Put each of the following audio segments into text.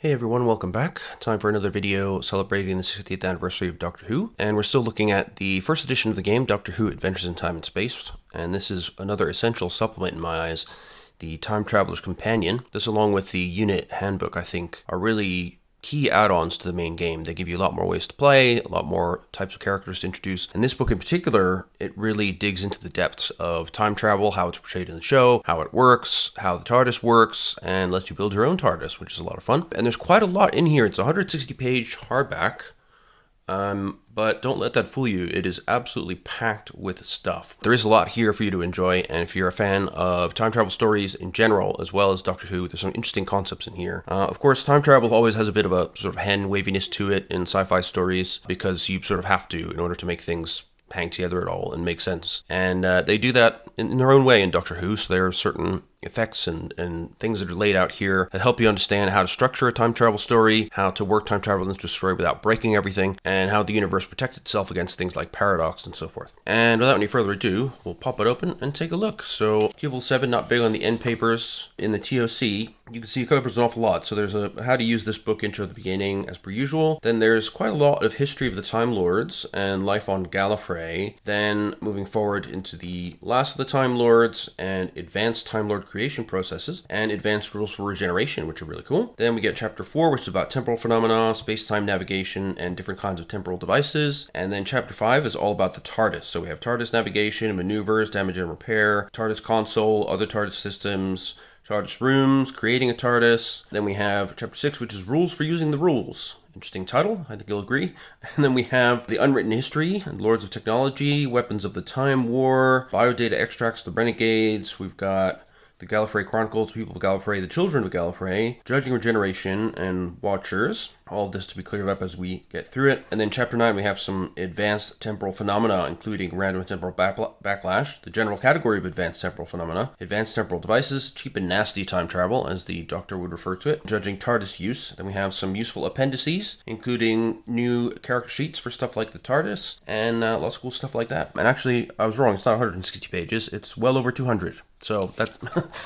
Hey everyone, welcome back. Time for another video celebrating the 60th anniversary of Doctor Who, and we're still looking at the first edition of the game, Doctor Who Adventures in Time and Space, and this is another essential supplement in my eyes, the Time Traveler's Companion. This, along with the Unit Handbook, I think, are really key add-ons to the main game. They give you a lot more ways to play, a lot more types of characters to introduce. And this book in particular, it really digs into the depths of time travel, how it's portrayed in the show, how it works, how the TARDIS works, and lets you build your own TARDIS, which is a lot of fun. And there's quite a lot in here. It's a 160-page hardback. But don't let that fool you. It is absolutely packed with stuff. There is a lot here for you to enjoy, and if you're a fan of time travel stories in general, as well as Doctor Who, there's some interesting concepts in here. Of course, time travel always has a bit of a sort of hand waviness to it in sci-fi stories, because you sort of have to in order to make things hang together at all and make sense. And they do that in their own way in Doctor Who, so there are certain effects and things that are laid out here that help you understand how to structure a time travel story, how to work time travel into a story without breaking everything, and how the universe protects itself against things like paradox and so forth. And without any further ado, we'll pop it open and take a look. So, Cubal 7, not big on the end papers. In the TOC, you can see it covers an awful lot. So there's a how to use this book intro at the beginning, as per usual. Then there's quite a lot of history of the Time Lords and life on Gallifrey. Then moving forward into the last of the Time Lords and advanced Time Lord creation processes and advanced rules for regeneration, which are really cool. Then we get chapter 4, which is about temporal phenomena, space-time navigation, and different kinds of temporal devices. And then chapter 5 is all about the TARDIS. So we have TARDIS navigation, maneuvers, damage and repair, TARDIS console, other TARDIS systems, TARDIS rooms, creating a TARDIS. Then we have chapter 6, which is rules for using the rules. Interesting title, I think you'll agree. And then we have the unwritten history, and Lords of Technology, weapons of the Time War, biodata extracts, the Renegades. We've got the Gallifrey Chronicles, People of Gallifrey, the Children of Gallifrey, Judging Regeneration, and Watchers. All of this to be cleared up as we get through it. And then chapter 9, we have some advanced temporal phenomena, including random temporal backlash, the general category of advanced temporal phenomena, advanced temporal devices, cheap and nasty time travel, as the Doctor would refer to it, judging TARDIS use. Then we have some useful appendices, including new character sheets for stuff like the TARDIS, and lots of cool stuff like that. And actually, I was wrong, it's not 160 pages, it's well over 200. So that's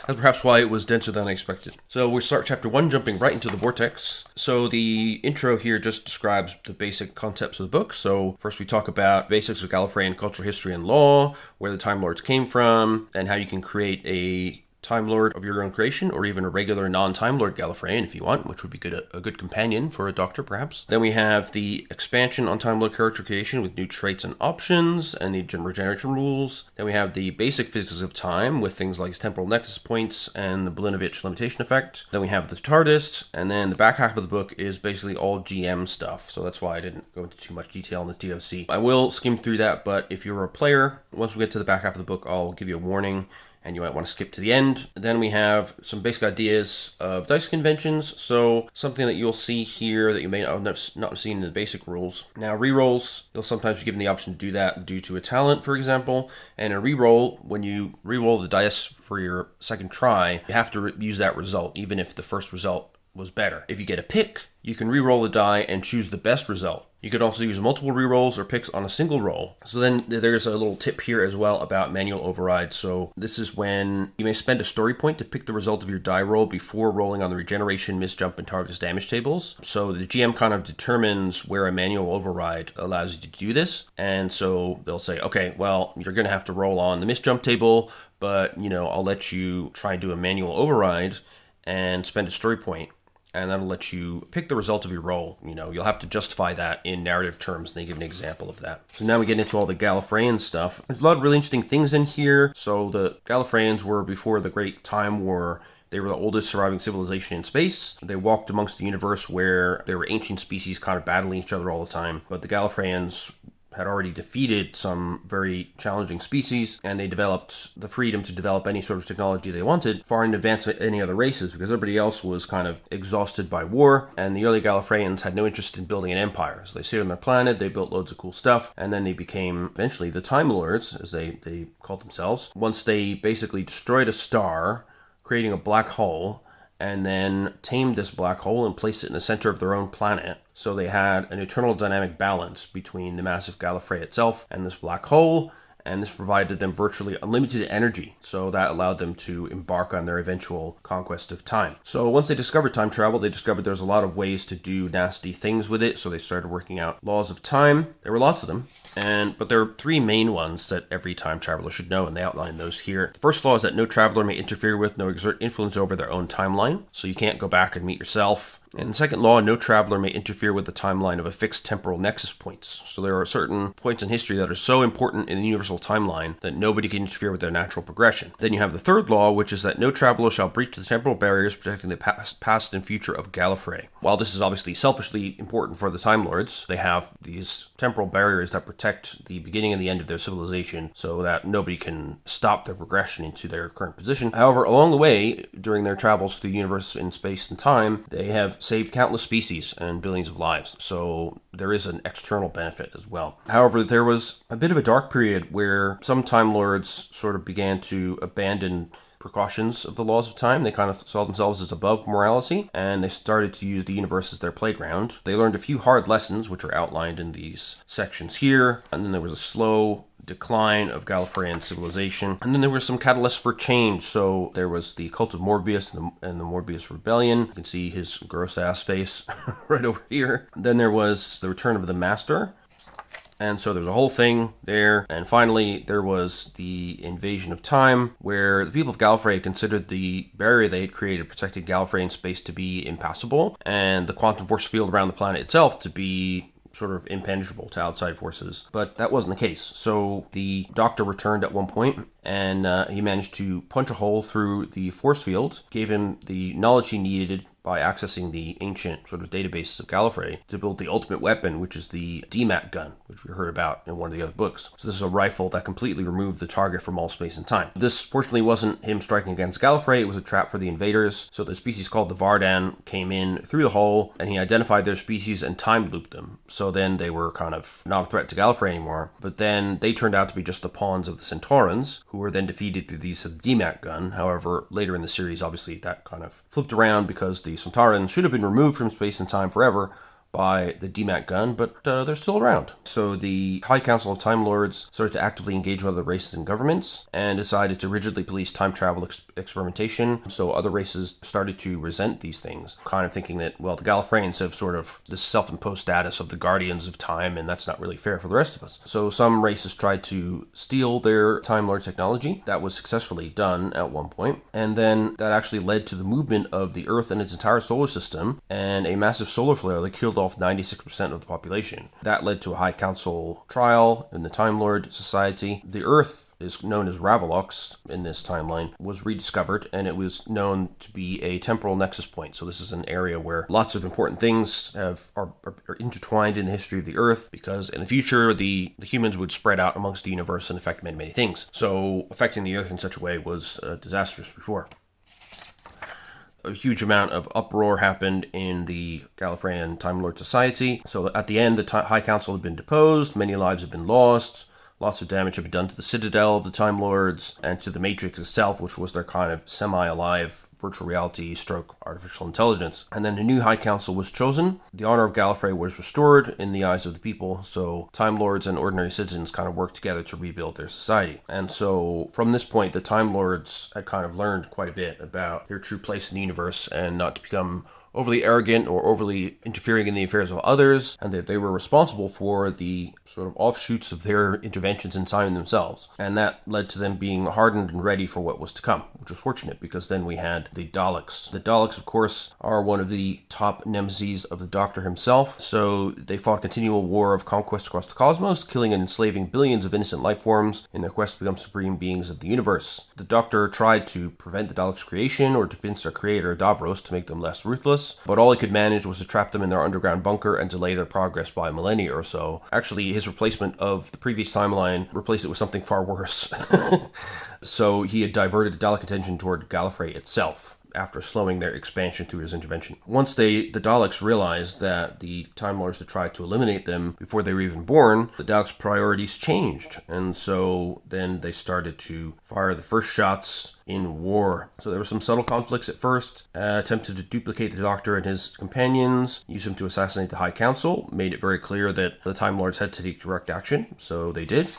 perhaps why it was denser than I expected. So we start chapter 1, jumping right into the vortex. So the intro here just describes the basic concepts of the book. So first we talk about basics of Gallifreyan cultural history and law, where the Time Lords came from, and how you can create a Time Lord of your own creation, or even a regular non-Time Lord Gallifreyan if you want, which would be a good companion for a Doctor perhaps. Then we have the expansion on Time Lord character creation with new traits and options, and the regeneration rules. Then we have the basic physics of time with things like temporal nexus points and the Blinovitch limitation effect. Then we have the TARDIS, and then the back half of the book is basically all GM stuff, so that's why I didn't go into too much detail in the TOC. I will skim through that, but if you're a player, once we get to the back half of the book, I'll give you a warning, and you might want to skip to the end. Then we have some basic ideas of dice conventions. So something that you'll see here that you may not have seen in the basic rules. Now rerolls, you'll sometimes be given the option to do that due to a talent, for example. And a reroll, when you reroll the dice for your second try, you have to use that result, even if the first result was better. If you get a pick, you can re-roll the die and choose the best result. You could also use multiple re-rolls or picks on a single roll. So then there's a little tip here as well about manual override. So this is when you may spend a story point to pick the result of your die roll before rolling on the regeneration, misjump, and TARDIS damage tables. So the GM kind of determines where a manual override allows you to do this. And so they'll say, okay, well, you're going to have to roll on the misjump table, but, I'll let you try and do a manual override and spend a story point. And that'll let you pick the result of your roll. You'll have to justify that in narrative terms, and they give an example of that. So now we get into all the Gallifreyan stuff. There's a lot of really interesting things in here. So the Gallifreyans were, before the Great Time War, they were the oldest surviving civilization in space. They walked amongst the universe where there were ancient species kind of battling each other all the time. But the Gallifreyans had already defeated some very challenging species, and they developed the freedom to develop any sort of technology they wanted far in advance of any other races, because everybody else was kind of exhausted by war, and the early Gallifreyans had no interest in building an empire. So they stayed on their planet, they built loads of cool stuff, and then they became eventually the Time Lords, as they called themselves, once they basically destroyed a star, creating a black hole, and then tamed this black hole and placed it in the center of their own planet. So they had an eternal dynamic balance between the massive Gallifrey itself and this black hole, and this provided them virtually unlimited energy, so that allowed them to embark on their eventual conquest of time. So once they discovered time travel, they discovered there's a lot of ways to do nasty things with it, so they started working out laws of time. There were lots of them, but there are three main ones that every time traveler should know, and they outline those here. The first law is that no traveler may interfere with nor exert influence over their own timeline, so you can't go back and meet yourself. And the second law, no traveler may interfere with the timeline of a fixed temporal nexus points. So there are certain points in history that are so important in the universal timeline that nobody can interfere with their natural progression. Then you have the third law, which is that no traveler shall breach the temporal barriers protecting the past and future of Gallifrey. While this is obviously selfishly important for the Time Lords, they have these temporal barriers that protect the beginning and the end of their civilization so that nobody can stop their progression into their current position. However, along the way, during their travels through the universe in space and time, they have saved countless species and billions of lives, so there is an external benefit as well. However, there was a bit of a dark period where some Time Lords sort of began to abandon precautions of the laws of time. They kind of saw themselves as above morality, and they started to use the universe as their playground. They learned a few hard lessons, which are outlined in these sections here, and then there was a slow decline of Gallifreyan civilization. And then there were some catalysts for change. So there was the cult of Morbius and the Morbius Rebellion. You can see his gross ass face right over here. Then there was the return of the Master. And so there's a whole thing there. And finally, there was the invasion of time, where the people of Gallifrey considered the barrier they had created protecting Gallifreyan space to be impassable, and the quantum force field around the planet itself to be sort of impenetrable to outside forces. But that wasn't the case. So the Doctor returned at one point, and he managed to punch a hole through the force field, gave him the knowledge he needed by accessing the ancient sort of databases of Gallifrey to build the ultimate weapon, which is the DMAC gun, which we heard about in one of the other books. So this is a rifle that completely removed the target from all space and time. This, fortunately, wasn't him striking against Gallifrey. It was a trap for the invaders. So the species called the Vardan came in through the hole, and he identified their species and time looped them. So then they were kind of not a threat to Gallifrey anymore. But then they turned out to be just the pawns of the Centaurans, who were then defeated through the use of the DMAC gun. However, later in the series, obviously, that kind of flipped around because the Centaurans should have been removed from space and time forever by the DMAC gun, but they're still around. So the High Council of Time Lords started to actively engage with other races and governments and decided to rigidly police time travel experimentation. So other races started to resent these things, kind of thinking that, well, the Gallifreyans have sort of this self-imposed status of the guardians of time, and that's not really fair for the rest of us. So some races tried to steal their Time Lord technology. That was successfully done at one point, and then that actually led to the movement of the Earth and its entire solar system, and a massive solar flare that killed off 96% of the population. That led to a High Council trial in the Time Lord Society. The Earth is known as Ravelox in this timeline, was rediscovered, and it was known to be a temporal nexus point. So this is an area where lots of important things are intertwined in the history of the Earth, because in the future, the humans would spread out amongst the universe and affect many, many things. So affecting the Earth in such a way was disastrous before. A huge amount of uproar happened in the Gallifreyan Time Lord Society. So at the end, the High Council had been deposed, many lives had been lost, lots of damage had been done to the Citadel of the Time Lords and to the Matrix itself, which was their kind of semi-alive virtual reality stroke artificial intelligence. And then a new High Council was chosen. The honor of Gallifrey was restored in the eyes of the people, so Time Lords and ordinary citizens kind of worked together to rebuild their society. And so from this point, the Time Lords had kind of learned quite a bit about their true place in the universe and not to become overly arrogant or overly interfering in the affairs of others, and that they were responsible for the sort of offshoots of their interventions in time themselves. And that led to them being hardened and ready for what was to come, which was fortunate, because then we had the Daleks. The Daleks, of course, are one of the top nemeses of the Doctor himself, so they fought a continual war of conquest across the cosmos, killing and enslaving billions of innocent life forms in their quest to become supreme beings of the universe. The Doctor tried to prevent the Daleks' creation or to convince their creator, Davros, to make them less ruthless, but all he could manage was to trap them in their underground bunker and delay their progress by a millennia or so. Actually, his replacement of the previous timeline replaced it with something far worse. So he had diverted the Dalek attention toward Gallifrey itself after slowing their expansion through his intervention. Once the Daleks realized that the Time Lords had tried to eliminate them before they were even born, the Daleks' priorities changed, and so then they started to fire the first shots in war. So there were some subtle conflicts at first, attempted to duplicate the Doctor and his companions, use him to assassinate the High Council, made it very clear that the Time Lords had to take direct action, so they did.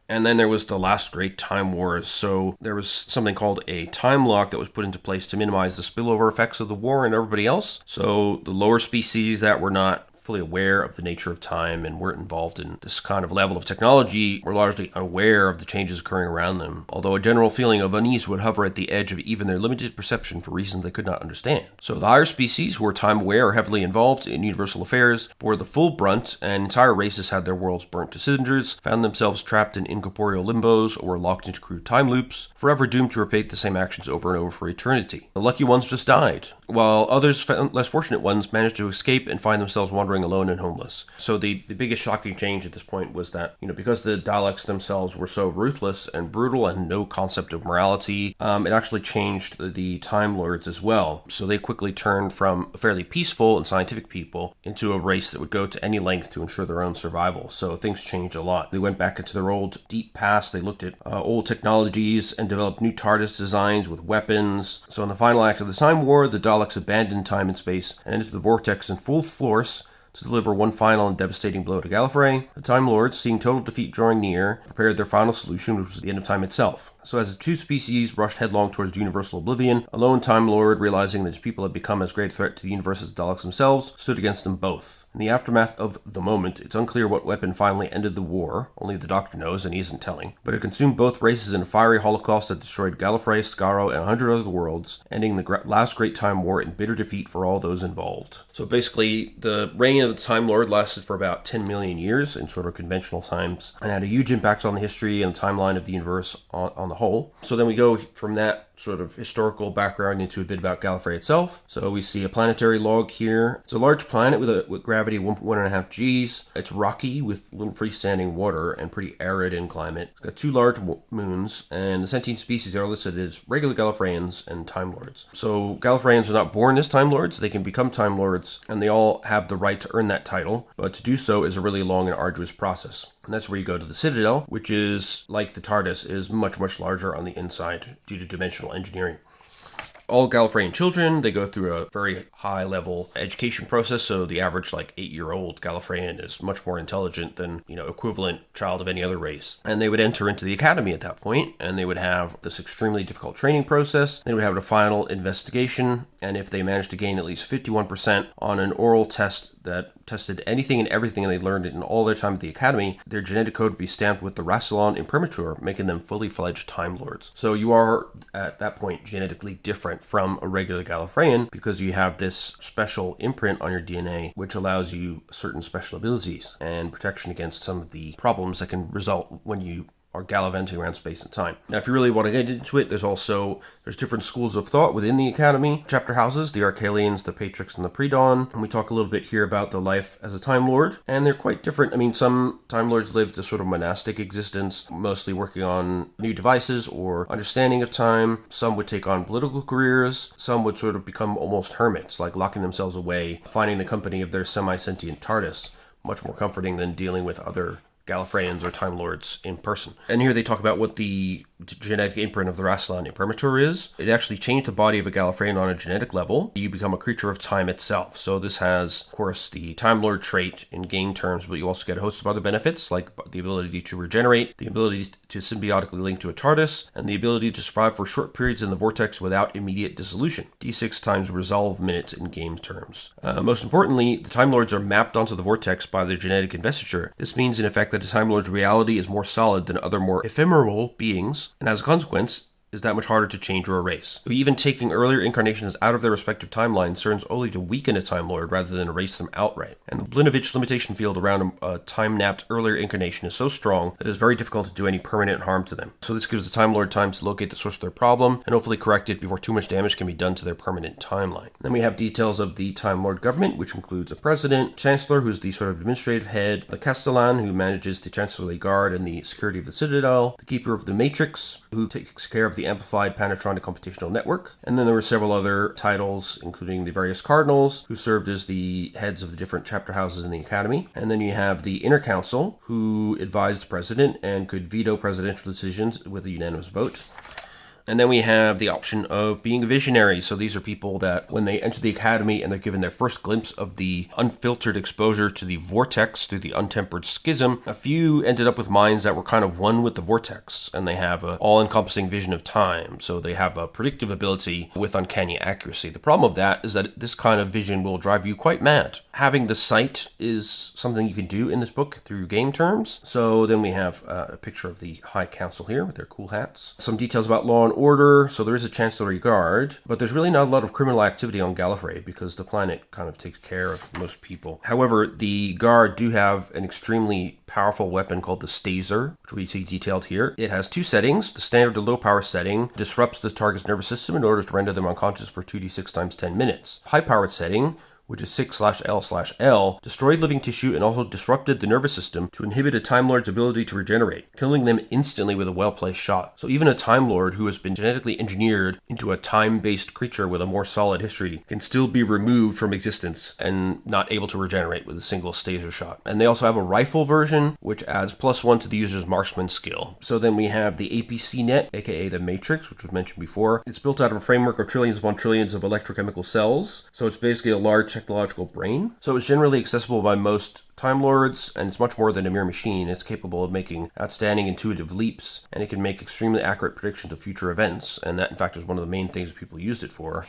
And then there was the last great time wars. So there was something called a time lock that was put into place to minimize the spillover effects of the war and everybody else. So the lower species that were not fully aware of the nature of time and weren't involved in this kind of level of technology were largely unaware of the changes occurring around them, although a general feeling of unease would hover at the edge of even their limited perception for reasons they could not understand. So the higher species, who were time aware or heavily involved in universal affairs, bore the full brunt, and entire races had their worlds burnt to cinders, found themselves trapped in incorporeal limbos, or were locked into crude time loops, forever doomed to repeat the same actions over and over for eternity. The lucky ones just died, while others, less fortunate ones, managed to escape and find themselves wandering alone and homeless. So the biggest shocking change at this point was that, because the Daleks themselves were so ruthless and brutal and no concept of morality, it actually changed the Time Lords as well. So they quickly turned from a fairly peaceful and scientific people into a race that would go to any length to ensure their own survival. So things changed a lot. They went back into their old deep past. They looked at old technologies and developed new TARDIS designs with weapons. So in the final act of the Time War, the Daleks abandoned time and space and entered the vortex in full force to deliver one final and devastating blow to Gallifrey. The Time Lords, seeing total defeat drawing near, prepared their final solution, which was the end of time itself. So as the two species rushed headlong towards universal oblivion, a lone Time Lord, realizing that his people had become as great a threat to the universe as the Daleks themselves, stood against them both. In the aftermath of the moment, it's unclear what weapon finally ended the war. Only the Doctor knows, and he isn't telling. But it consumed both races in a fiery holocaust that destroyed Gallifrey, Skaro, and 100 other worlds, ending the last great time war in bitter defeat for all those involved. So basically, the reign of the Time Lord lasted for about 10 million years in sort of conventional times, and had a huge impact on the history and timeline of the universe on the whole. So then we go from that sort of historical background into a bit about Gallifrey itself. So we see a planetary log here. It's a large planet with gravity of 1.5 Gs. It's rocky with little freestanding water and pretty arid in climate. It's got two large moons, and the sentient species are listed as regular Gallifreyans and Time Lords. So Gallifreyans are not born as Time Lords. They can become Time Lords, and they all have the right to earn that title, but to do so is a really long and arduous process. And that's where you go to the Citadel, which is, like the TARDIS, is much, much larger on the inside due to dimensional engineering. All Gallifreyan children, they go through a very high-level education process, so the average, 8-year-old Gallifreyan is much more intelligent than, equivalent child of any other race. And they would enter into the academy at that point, and they would have this extremely difficult training process. They would have a final investigation, and if they managed to gain at least 51% on an oral test that tested anything and everything they learned in all their time at the academy, their genetic code would be stamped with the Rassilon imprimatur, making them fully fledged Time Lords. So you are, at that point, genetically different from a regular Gallifreyan because you have this special imprint on your DNA, which allows you certain special abilities and protection against some of the problems that can result when you are gallivanting around space and time. Now, if you really want to get into it, there's different schools of thought within the Academy. Chapter houses, the Archalians, the Patrix, and the Pre-Dawn. And we talk a little bit here about the life as a Time Lord, and they're quite different. I mean, some Time Lords lived a sort of monastic existence, mostly working on new devices or understanding of time. Some would take on political careers. Some would sort of become almost hermits, like locking themselves away, finding the company of their semi-sentient TARDIS much more comforting than dealing with other Gallifreyans or Time Lords in person. And here they talk about what the genetic imprint of the Rassilon imprimatur is. It actually changed the body of a Gallifreyan on a genetic level. You become a creature of time itself. So this has, of course, the Time Lord trait in game terms, but you also get a host of other benefits, like the ability to regenerate, the ability to symbiotically link to a TARDIS, and the ability to survive for short periods in the vortex without immediate dissolution. D6 times resolve minutes in game terms. Most importantly, the Time Lords are mapped onto the vortex by their genetic investiture. This means, in effect, that a Time Lord's reality is more solid than other more ephemeral beings, and as a consequence, is that much harder to change or erase. Even taking earlier incarnations out of their respective timelines serves only to weaken a Time Lord rather than erase them outright. And the Blinovitch limitation field around a time-napped earlier incarnation is so strong that it is very difficult to do any permanent harm to them. So this gives the Time Lord time to locate the source of their problem and hopefully correct it before too much damage can be done to their permanent timeline. Then we have details of the Time Lord government, which includes a president, chancellor, who's the sort of administrative head, the Castellan, who manages the chancellery guard and the security of the Citadel, the keeper of the Matrix, who takes care of the amplified Panatronic computational network, and then there were several other titles, including the various cardinals, who served as the heads of the different chapter houses in the Academy, and then you have the Inner Council, who advised the president and could veto presidential decisions with a unanimous vote. And then we have the option of being a visionary. So these are people that when they enter the academy and they're given their first glimpse of the unfiltered exposure to the vortex through the untempered schism, a few ended up with minds that were kind of one with the vortex, and they have an all-encompassing vision of time. So they have a predictive ability with uncanny accuracy. The problem of that is that this kind of vision will drive you quite mad. Having the sight is something you can do in this book through game terms. So then we have a picture of the High Council here with their cool hats. Some details about law and order. So there is a Chancellery Guard, but there's really not a lot of criminal activity on Gallifrey because the planet kind of takes care of most people. However, the Guard do have an extremely powerful weapon called the Staser, which we see detailed here. It has two settings. The standard to low power setting disrupts the target's nervous system in order to render them unconscious for 2d6 times 10 minutes. High powered setting, which is 6/L/L, destroyed living tissue and also disrupted the nervous system to inhibit a Time Lord's ability to regenerate, killing them instantly with a well-placed shot. So even a Time Lord who has been genetically engineered into a time-based creature with a more solid history can still be removed from existence and not able to regenerate with a single Staser shot. And they also have a rifle version, which adds +1 to the user's marksman skill. So then we have the APC net, aka the Matrix, which was mentioned before. It's built out of a framework of trillions upon trillions of electrochemical cells. So it's basically a large technological brain. So it's generally accessible by most Time Lords, and it's much more than a mere machine. It's capable of making outstanding intuitive leaps, and it can make extremely accurate predictions of future events, and that in fact is one of the main things that people used it for.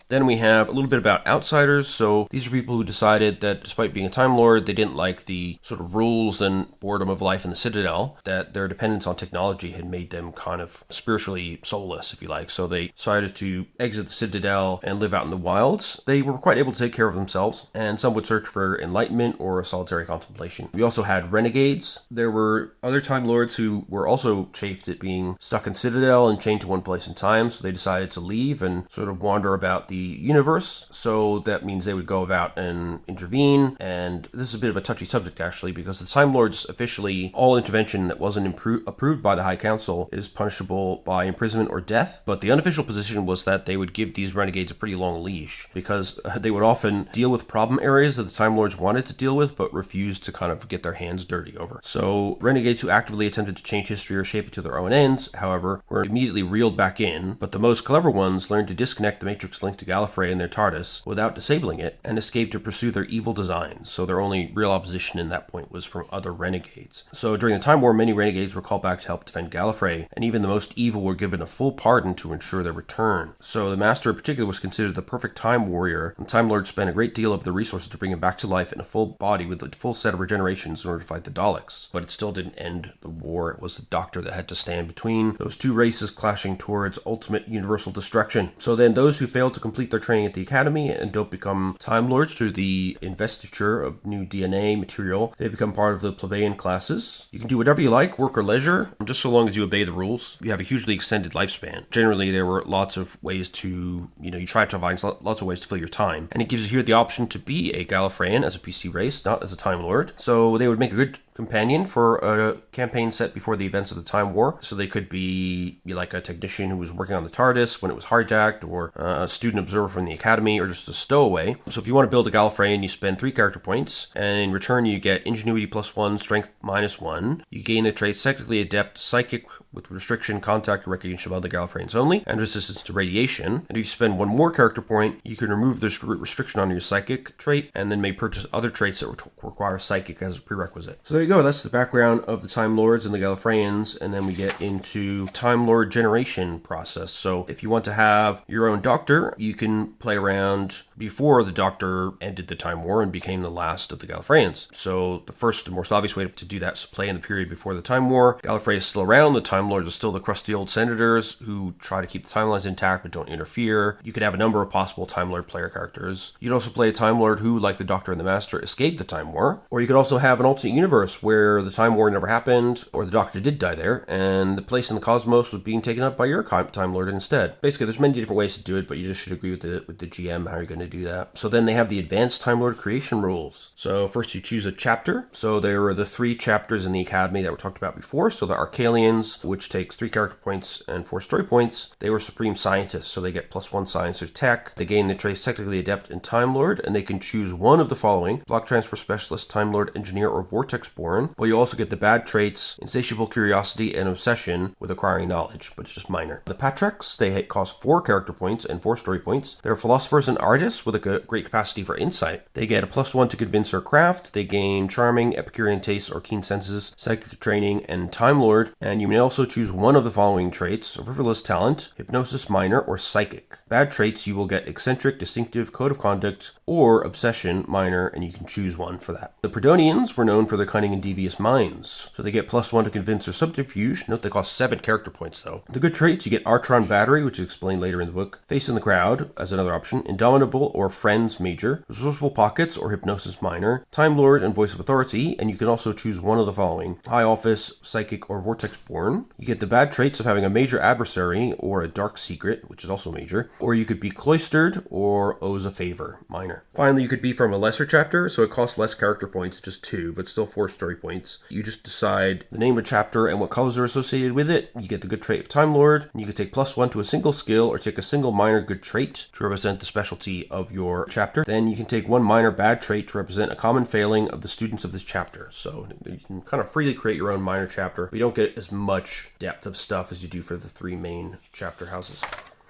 Then we have a little bit about outsiders. So these are people who decided that despite being a Time Lord, they didn't like the sort of rules and boredom of life in the Citadel, that their dependence on technology had made them kind of spiritually soulless, if you like. So they decided to exit the Citadel and live out in the wilds. They were quite able to take care of themselves, and some would search for enlightenment or solitary contemplation. We also had renegades. There were other Time Lords who were also chafed at being stuck in Citadel and chained to one place in time, so they decided to leave and sort of wander about the universe. So that means they would go about and intervene, and this is a bit of a touchy subject actually, because the Time Lords officially, all intervention that wasn't approved by the High Council is punishable by imprisonment or death, but the unofficial position was that they would give these renegades a pretty long leash, because they would often deal with problem areas that the Time Lords wanted to deal with but refused to kind of get their hands dirty over. So renegades who actively attempted to change history or shape it to their own ends, however, were immediately reeled back in, but the most clever ones learned to disconnect the Matrix link to Gallifrey and their TARDIS without disabling it, and escaped to pursue their evil designs. So their only real opposition in that point was from other renegades. So during the Time War, many renegades were called back to help defend Gallifrey, and even the most evil were given a full pardon to ensure their return. So the Master in particular was considered the perfect Time Warrior, and Time Lords spent a great deal of the resources to bring him back to life in a full body with a full set of regenerations in order to fight the Daleks. But it still didn't end the war. It was the Doctor that had to stand between those two races clashing towards ultimate universal destruction. So then those who failed to complete their training at the Academy and don't become Time Lords through the investiture of new DNA material, they become part of the plebeian classes. You can do whatever you like, work or leisure, just so long as you obey the rules. You have a hugely extended lifespan. Generally, there were lots of ways to, you try to find lots of ways to fill your time. And it gives you here the option to be a Gallifreyan as a PC race, not as a Time Lord. So they would make a good companion for a campaign set before the events of the Time War. So they could be like a technician who was working on the TARDIS when it was hijacked, or a student observer from the Academy, or just a stowaway. So if you want to build a Gallifreyan, you spend 3 character points, and in return you get Ingenuity +1, Strength -1. You gain the traits Technically Adept, Psychic with restriction, contact, or recognition of other Gallifreyans only, and resistance to radiation. And if you spend 1 more character point, you can remove the restriction on your Psychic trait, and then may purchase other traits that require Psychic as a prerequisite. So there you go, that's the background of the Time Lords and the Gallifreyans, and then we get into Time Lord generation process. So if you want to have your own Doctor, you can play around before the Doctor ended the Time War and became the last of the Gallifreyans. So the first and most obvious way to do that is to play in the period before the Time War. Gallifrey is still around, the Time Lords are still the crusty old senators who try to keep the timelines intact but don't interfere. You could have a number of possible Time Lord player characters. You'd also play a Time Lord who, like the Doctor and the Master, escaped the Time War. Or you could also have an alternate universe where the Time War never happened, or the Doctor did die there, and the place in the cosmos was being taken up by your Time Lord instead. Basically, there's many different ways to do it, but you just should agree with the GM how you're going to do that. So then they have the advanced Time Lord creation rules. So first you choose a chapter. So there were the 3 chapters in the Academy that were talked about before. So the Archalians, which takes 3 character points and 4 story points. They were supreme scientists, so they get +1 science or tech. They gain the traits Technically Adept and Time Lord, and they can choose one of the following: Block Transfer Specialist, Time Lord, Engineer, or Vortex Born. born, but you also get the bad traits insatiable curiosity and obsession with acquiring knowledge, but it's just minor. The Patriarchs, they cost 4 character points and 4 story points. They're philosophers and artists with a great capacity for insight. They get a +1 to convince or craft. They gain charming, Epicurean tastes or keen senses, psychic training, and Time Lord. And you may also choose one of the following traits: frivolous talent, hypnosis minor, or psychic. Bad traits, you will get eccentric, distinctive, code of conduct, or obsession minor, and you can choose one for that. The Predonians were known for their cunning and devious minds, so they get +1 to convince or subterfuge. Note they cost 7 character points though. The good traits, you get Artron Battery, which is explained later in the book, Face in the Crowd as another option, Indomitable or Friends major, Resourceful Pockets or Hypnosis minor, Time Lord and Voice of Authority, and you can also choose one of the following: High Office, Psychic, or Vortex born. You get the bad traits of having a major adversary or a dark secret, which is also major, or you could be cloistered or owes a favor, minor. Finally, you could be from a lesser chapter, so it costs less character points, just 2, but still 4 story points. You just decide the name of the chapter and what colors are associated with it. You get the good trait of Time Lord, and you can take +1 to a single skill or take a single minor good trait to represent the specialty of your chapter. Then you can take 1 minor bad trait to represent a common failing of the students of this chapter. So you can kind of freely create your own minor chapter, but you don't get as much depth of stuff as you do for the 3 main chapter houses.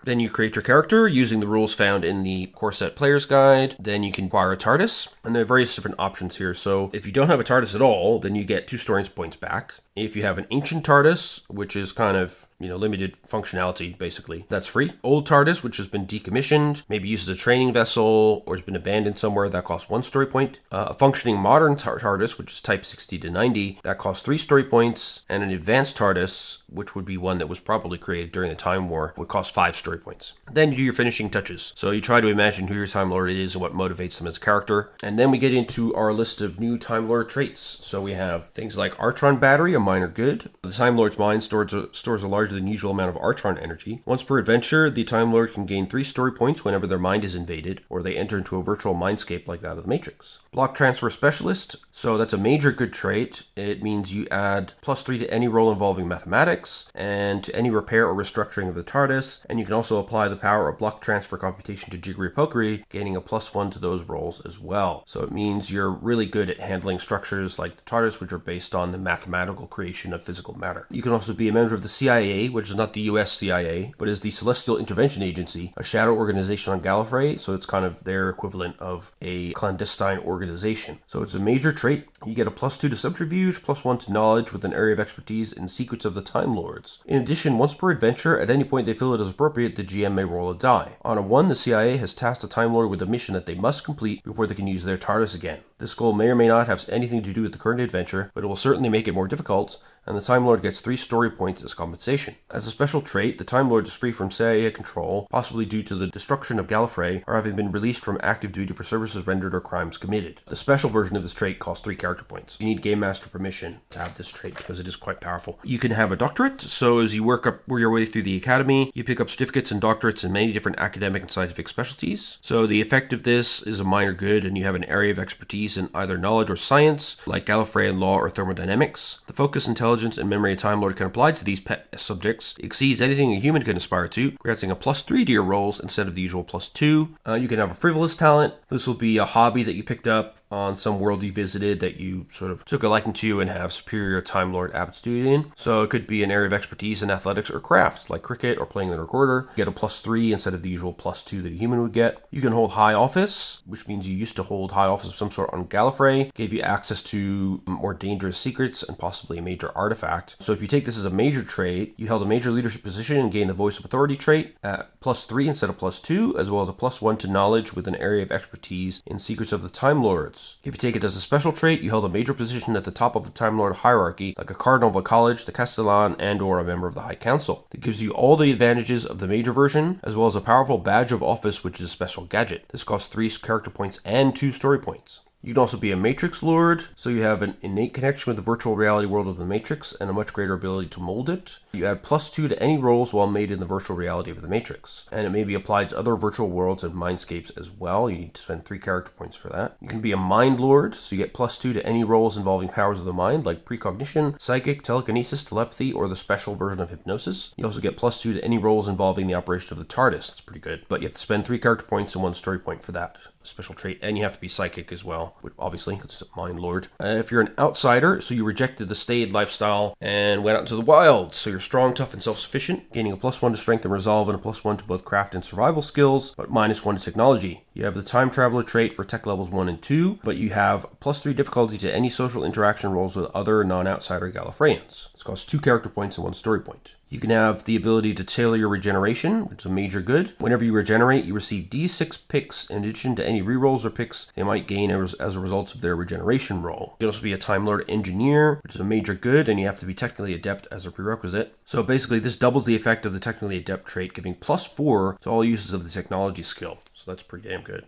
Then you create your character using the rules found in the Core Set Player's Guide. Then you can acquire a TARDIS, and there are various different options here. So if you don't have a TARDIS at all, then you get 2 story points back. If you have an ancient TARDIS, which is kind of, limited functionality, basically, that's free. Old TARDIS, which has been decommissioned, maybe used as a training vessel, or has been abandoned somewhere, that costs 1 story point. A functioning modern TARDIS, which is type 60 to 90, that costs 3 story points. And an advanced TARDIS, which would be one that was probably created during the Time War, would cost 5 story points. Then you do your finishing touches. So you try to imagine who your Time Lord is and what motivates them as a character. And then we get into our list of new Time Lord traits. So we have things like Artron Battery, a minor good. The Time Lord's mind stores a larger than usual amount of Artron energy. Once per adventure, the Time Lord can gain 3 story points whenever their mind is invaded, or they enter into a virtual mindscape like that of the Matrix. Block Transfer Specialist, so that's a major good trait. It means you add +3 to any roll involving mathematics, and to any repair or restructuring of the TARDIS, and you can also apply the power of block transfer computation to jiggery pokery, gaining a +1 to those rolls as well. So it means you're really good at handling structures like the TARDIS, which are based on the mathematical creation of physical matter. You can also be a member of the CIA, which is not the US CIA, but is the Celestial Intervention Agency, a shadow organization on Gallifrey, so it's kind of their equivalent of a clandestine organization. So it's a major trait. You get a +2 to subterfuge, +1 to knowledge with an area of expertise in secrets of the Time Lords. In addition, once per adventure, at any point they feel it is appropriate, the GM may roll a die. On a 1, the CIA has tasked the Time Lord with a mission that they must complete before they can use their TARDIS again. This goal may or may not have anything to do with the current adventure, but it will certainly make it more difficult, and the Time Lord gets 3 story points as compensation. As a special trait, the Time Lord is free from CIA control, possibly due to the destruction of Gallifrey, or having been released from active duty for services rendered or crimes committed. The special version of this trait costs 3 character points. You need Game Master permission to have this trait because it is quite powerful. You can have a doctorate, so as you work your way through the academy, you pick up certificates and doctorates in many different academic and scientific specialties. So the effect of this is a minor good, and you have an area of expertise in either knowledge or science, like Gallifreyan law or thermodynamics. The focus, intelligence, and memory a Time Lord can apply to these pet subjects exceeds anything a human can aspire to, granting a +3 to your rolls instead of the usual +2. You can have a frivolous talent. This will be a hobby that you picked up on some world you visited that you sort of took a liking to and have superior Time Lord aptitude in. So it could be an area of expertise in athletics or crafts, like cricket or playing the recorder. You get a +3 instead of the usual +2 that a human would get. You can hold high office, which means you used to hold high office of some sort on Gallifrey, gave you access to more dangerous secrets and possibly a major artifact. So if you take this as a major trait, you held a major leadership position and gained the Voice of Authority trait at +3 instead of +2, as well as a +1 to knowledge with an area of expertise in secrets of the Time Lords. If you take it as a special trait, you held a major position at the top of the Time Lord hierarchy, like a cardinal of a college, the Castellan, and or a member of the High Council. It gives you all the advantages of the major version, as well as a powerful badge of office, which is a special gadget. This costs 3 character points and 2 story points. You can also be a Matrix Lord, so you have an innate connection with the virtual reality world of the Matrix and a much greater ability to mold it. You add +2 to any rolls while made in the virtual reality of the Matrix, and it may be applied to other virtual worlds and mindscapes as well. You need to spend 3 character points for that. You can be a Mind Lord, so you get +2 to any rolls involving powers of the mind, like precognition, psychic, telekinesis, telepathy, or the special version of hypnosis. You also get +2 to any rolls involving the operation of the TARDIS. That's pretty good, but you have to spend 3 character points and 1 story point for that. special trait, and you have to be psychic as well, which obviously it's Mind Lord. If you're an outsider, so you rejected the staid lifestyle and went out into the wild, so you're strong, tough, and self-sufficient, gaining a +1 to strength and resolve and a +1 to both craft and survival skills, but -1 to technology. You have the time traveler trait for tech levels 1 and 2, but you have +3 difficulty to any social interaction rolls with other non-outsider Gallifreyans. This costs 2 character points and 1 story point. You can have the ability to tailor your regeneration, which is a major good. Whenever you regenerate, you receive D6 picks in addition to any rerolls or picks they might gain as a result of their regeneration roll. You can also be a Time Lord Engineer, which is a major good, and you have to be technically adept as a prerequisite. So basically, this doubles the effect of the technically adept trait, giving +4 to all uses of the technology skill. So that's pretty damn good.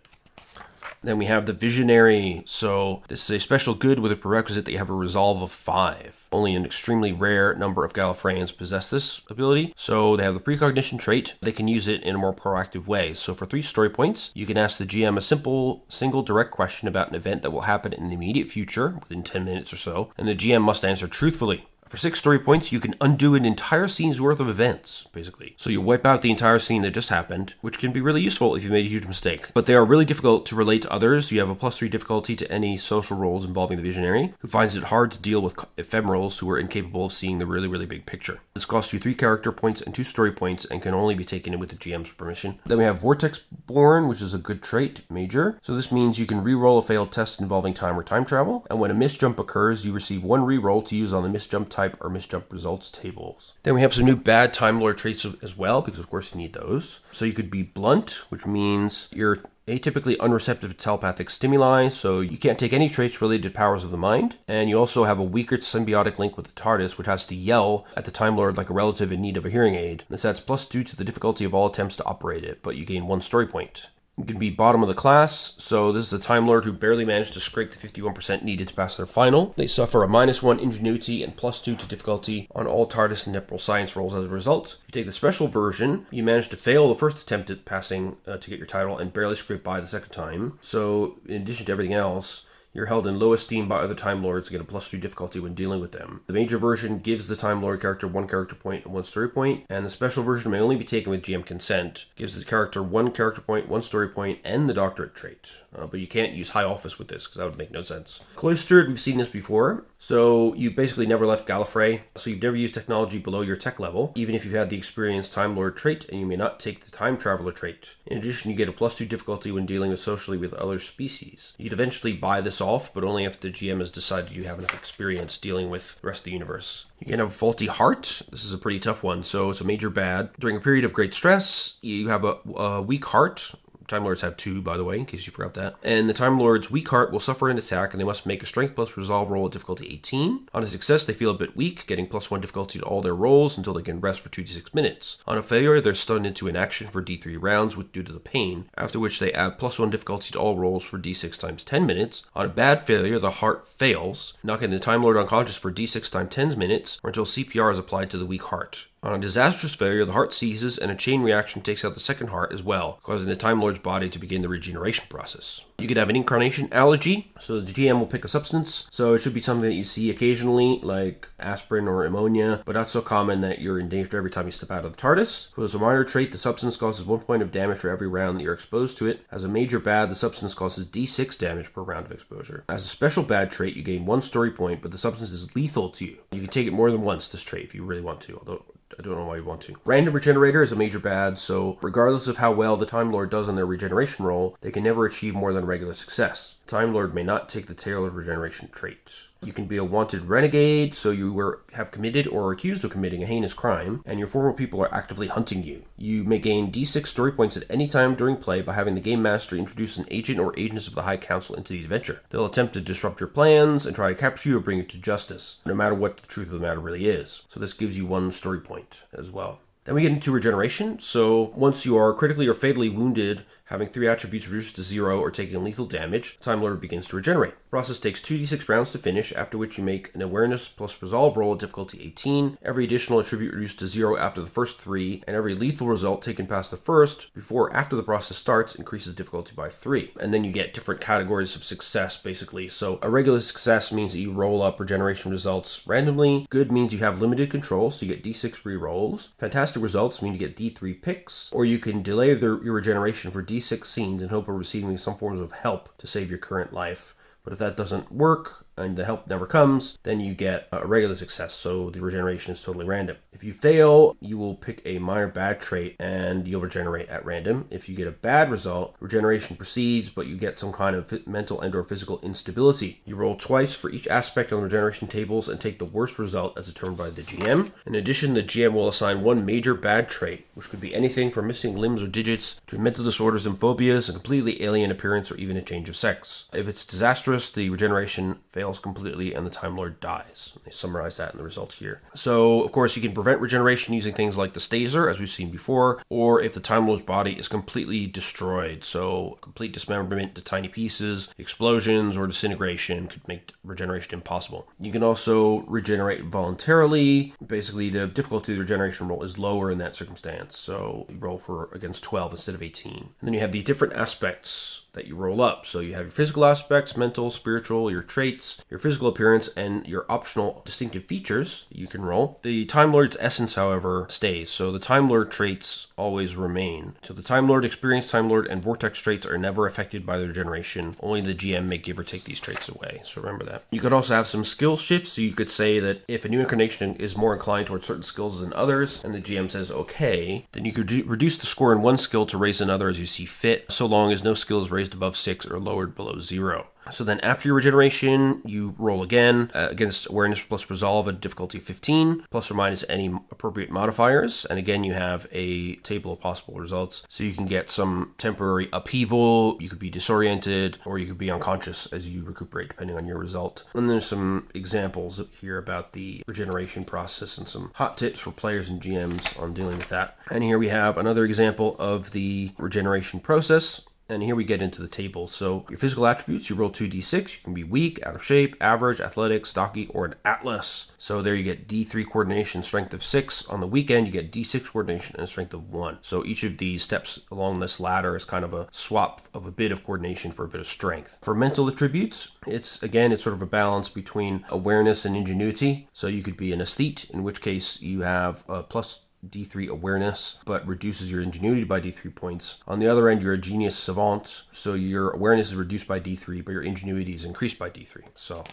Then we have the Visionary. So this is a special good with a prerequisite that you have a resolve of 5. Only an extremely rare number of Gallifreyans possess this ability. So they have the precognition trait. They can use it in a more proactive way. So for 3 story points, you can ask the GM a simple, single direct question about an event that will happen in the immediate future, within 10 minutes or so, and the GM must answer truthfully. For 6 story points, you can undo an entire scene's worth of events, basically. So you wipe out the entire scene that just happened, which can be really useful if you made a huge mistake. But they are really difficult to relate to others. You have a +3 difficulty to any social roles involving the Visionary, who finds it hard to deal with ephemerals who are incapable of seeing the really, really big picture. This costs you 3 character points and 2 story points and can only be taken in with the GM's permission. Then we have Vortex Born, which is a good trait, major. So this means you can re-roll a failed test involving time or time travel, and when a misjump occurs, you receive 1 re-roll to use on the misjump type or misjump results tables. Then we have some new bad Time Lord traits as well, because of course you need those. So you could be blunt, which means you're atypically unreceptive to telepathic stimuli, so you can't take any traits related to powers of the mind. And you also have a weaker symbiotic link with the TARDIS, which has to yell at the Time Lord like a relative in need of a hearing aid. This adds +2 to the difficulty of all attempts to operate it, but you gain 1 story point. You can be bottom of the class, so this is the Time Lord who barely managed to scrape the 51% needed to pass their final. They suffer a -1 ingenuity and +2 to difficulty on all TARDIS and temporal science rolls as a result. If you take the special version, you manage to fail the first attempt at passing to get your title and barely scrape by the second time. So in addition to everything else, you're held in low esteem by other Time Lords and get a +3 difficulty when dealing with them. The major version gives the Time Lord character 1 character point and 1 story point, and the special version may only be taken with GM consent. Gives the character 1 character point, 1 story point, and the doctorate trait. But you can't use High Office with this, because that would make no sense. Cloistered, we've seen this before. So you basically never left Gallifrey, so you've never used technology below your tech level, even if you've had the experienced Time Lord trait, and you may not take the Time Traveler trait. In addition, you get a +2 difficulty when dealing socially with other species. You could eventually buy this off, but only if the GM has decided you have enough experience dealing with the rest of the universe. You can have a faulty heart. This is a pretty tough one, so it's a major bad. During a period of great stress, you have a weak heart. Time Lords have 2, by the way, in case you forgot that. And the Time Lord's weak heart will suffer an attack, and they must make a strength plus resolve roll at difficulty 18. On a success, they feel a bit weak, getting +1 difficulty to all their rolls until they can rest for 2 to 6 minutes. On a failure, they're stunned into inaction for D3 rounds due to the pain, after which they add +1 difficulty to all rolls for D6 times 10 minutes. On a bad failure, the heart fails, knocking the Time Lord unconscious for D6 times 10 minutes, or until CPR is applied to the weak heart. On a disastrous failure, the heart seizes and a chain reaction takes out the second heart as well, causing the Time Lord's body to begin the regeneration process. You could have an incarnation allergy, so the GM will pick a substance, so it should be something that you see occasionally, like aspirin or ammonia, but not so common that you're in danger every time you step out of the TARDIS. For a minor trait, the substance causes 1 point of damage for every round that you're exposed to it. As a major bad, the substance causes D6 damage per round of exposure. As a special bad trait, you gain 1 story point, but the substance is lethal to you. You can take it more than once, this trait, if you really want to, although I don't know why you want to. Random Regenerator is a major bad, so regardless of how well the Time Lord does on their regeneration roll, they can never achieve more than regular success. Time Lord may not take the tailored regeneration trait. You can be a wanted renegade, so you have committed or are accused of committing a heinous crime, and your former people are actively hunting you. You may gain D6 story points at any time during play by having the Game Master introduce an agent or agents of the High Council into the adventure. They'll attempt to disrupt your plans and try to capture you or bring you to justice, no matter what the truth of the matter really is. So this gives you 1 story point as well. Then we get into regeneration. So once you are critically or fatally wounded, having 3 attributes reduced to 0 or taking lethal damage, Time Lord begins to regenerate. The process takes 2d6 rounds to finish, after which you make an awareness plus resolve roll at difficulty 18, every additional attribute reduced to 0 after the first 3, and every lethal result taken past the first before or after the process starts increases difficulty by 3. And then you get different categories of success, basically. So a regular success means that you roll up regeneration results randomly. Good means you have limited control, so you get d6 rerolls. Fantastic Fantastic results mean you get D3 picks, or you can delay your regeneration for D6 scenes in hope of receiving some forms of help to save your current life. But if that doesn't work, and the help never comes, then you get a regular success, so the regeneration is totally random. If you fail, you will pick a minor bad trait and you'll regenerate at random. If you get a bad result, regeneration proceeds, but you get some kind of mental and or physical instability. You roll twice for each aspect on the regeneration tables and take the worst result as determined by the GM. In addition, the GM will assign one major bad trait, which could be anything from missing limbs or digits to mental disorders and phobias, a completely alien appearance, or even a change of sex. If it's disastrous, the regeneration fails completely and the Time Lord dies. They summarize that in the results here. So, of course, you can prevent regeneration using things like the Staser, as we've seen before, or if the Time Lord's body is completely destroyed, so complete dismemberment to tiny pieces, explosions, or disintegration could make regeneration impossible. You can also regenerate voluntarily. Basically, the difficulty of the regeneration roll is lower in that circumstance, so you roll for against 12 instead of 18. And then you have the different aspects that you roll up. So you have your physical aspects, mental, spiritual, your traits, your physical appearance, and your optional distinctive features you can roll. The Time Lord's essence, however, stays. So the Time Lord traits always remain. So the Time Lord, Experienced Time Lord, and Vortex traits are never affected by the regeneration. Only the GM may give or take these traits away. So remember that. You could also have some skill shifts. So you could say that if a new incarnation is more inclined towards certain skills than others, and the GM says okay, then you could reduce the score in one skill to raise another as you see fit, so long as no skill is raised above 6 or lowered below 0. So then after your regeneration, you roll again against awareness plus resolve at a difficulty of 15, plus or minus any appropriate modifiers. And again, you have a table of possible results. So you can get some temporary upheaval, you could be disoriented, or you could be unconscious as you recuperate, depending on your result. And there's some examples here about the regeneration process and some hot tips for players and GMs on dealing with that. And here we have another example of the regeneration process. And here we get into the table. So your physical attributes, you roll 2d6. You can be weak, out of shape, average, athletic, stocky, or an atlas. So there you get D3 coordination, strength of 6. On the weak end, you get D6 coordination and a strength of 1. So each of these steps along this ladder is kind of a swap of a bit of coordination for a bit of strength. For mental attributes, it's sort of a balance between awareness and ingenuity. So you could be an aesthete, in which case you have a plus D3 awareness, but reduces your ingenuity by D3 points. On the other end, you're a genius savant, so your awareness is reduced by D3, but your ingenuity is increased by D3. So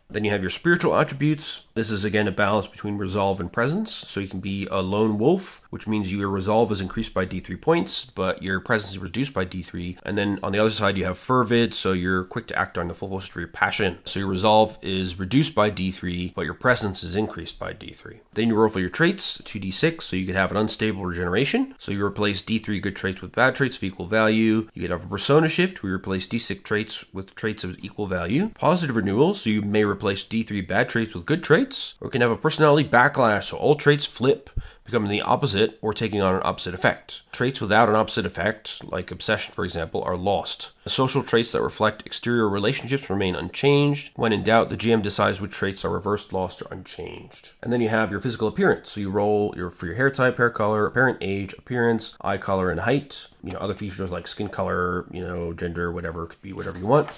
then you have your spiritual attributes. This is again a balance between resolve and presence. So you can be a lone wolf, which means your resolve is increased by D3 points, but your presence is reduced by D3. And then on the other side, you have fervid, so you're quick to act on the full force of your passion. So your resolve is reduced by D3, but your presence is increased by D3. Then you roll for your traits, 2d6, so you could have an unstable regeneration. So you replace D3 good traits with bad traits of equal value. You could have a persona shift, where you replace D6 traits with traits of equal value. Positive renewal, so you may replace D3 bad traits with good traits. Or you can have a personality backlash, so all traits flip, becoming the opposite or taking on an opposite effect. Traits without an opposite effect, like obsession for example, are lost. The social traits that reflect exterior relationships remain unchanged. When in doubt, the GM decides which traits are reversed, lost, or unchanged. And then you have your physical appearance. So you roll for your hair type, hair color, apparent age, appearance, eye color, and height. Other features like skin color, gender, whatever, could be whatever you want.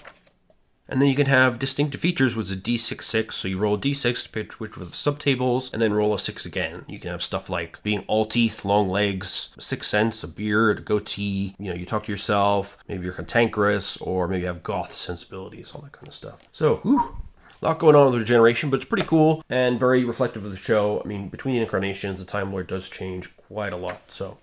And then you can have distinctive features with a D6-6, so you roll a D6 to pitch which with subtables, and then roll a 6 again. You can have stuff like being all teeth, long legs, a sixth sense, a beard, a goatee, you talk to yourself, maybe you're cantankerous, or maybe you have goth sensibilities, all that kind of stuff. So, a lot going on with regeneration, but it's pretty cool and very reflective of the show. Between incarnations, the Time Lord does change quite a lot, so.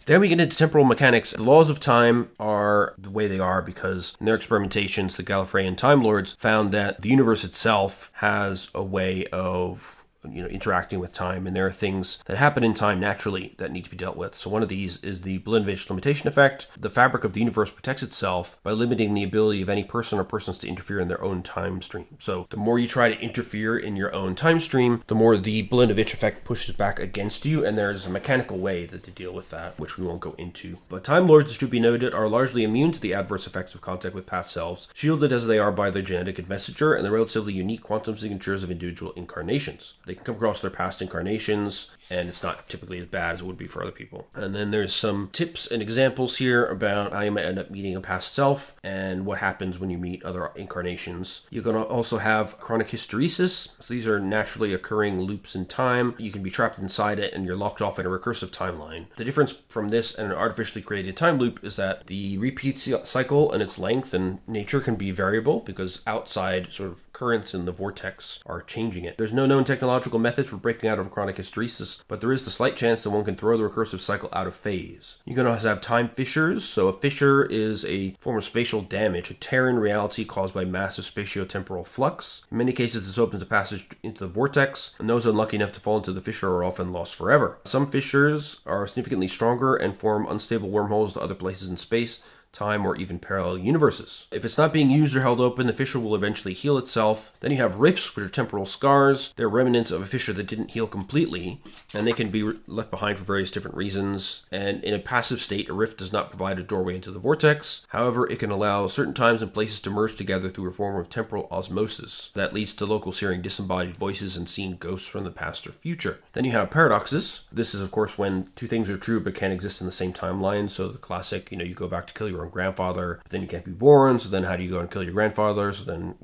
Then we get into temporal mechanics. The laws of time are the way they are because in their experimentations, the Gallifreyan Time Lords found that the universe itself has a way of interacting with time, and there are things that happen in time naturally that need to be dealt with. So one of these is the Blinovitch limitation effect. The fabric of the universe protects itself by limiting the ability of any person or persons to interfere in their own time stream. So the more you try to interfere in your own time stream, the more the Blinovitch effect pushes back against you, and there's a mechanical way that to deal with that, which we won't go into. But Time Lords, it should be noted, are largely immune to the adverse effects of contact with past selves, shielded as they are by their genetic investiture and the relatively unique quantum signatures of individual incarnations. they can come across their past incarnations, and it's not typically as bad as it would be for other people. And then there's some tips and examples here about how you might end up meeting a past self and what happens when you meet other incarnations. You can also have chronic hysteresis. So these are naturally occurring loops in time. You can be trapped inside it and you're locked off in a recursive timeline. The difference from this and an artificially created time loop is that the repeat cycle and its length and nature can be variable because outside sort of currents in the vortex are changing it. There's no known technological methods for breaking out of chronic hysteresis, but there is the slight chance that one can throw the recursive cycle out of phase. You can also have time fissures. So a fissure is a form of spatial damage, a tear in reality caused by massive spatiotemporal flux. In many cases, this opens a passage into the vortex, and those unlucky enough to fall into the fissure are often lost forever. Some fissures are significantly stronger and form unstable wormholes to other places in space, time, or even parallel universes. If it's not being used or held open, the fissure will eventually heal itself. Then you have rifts, which are temporal scars. They're remnants of a fissure that didn't heal completely, and they can be left behind for various different reasons. And in a passive state, a rift does not provide a doorway into the vortex. However, it can allow certain times and places to merge together through a form of temporal osmosis that leads to locals hearing disembodied voices and seeing ghosts from the past or future. Then you have paradoxes. This is, of course, when two things are true but can't exist in the same timeline. So the classic, you go back to kill your own grandfather, but then you can't be born, so then how do you go and kill your grandfather? So then,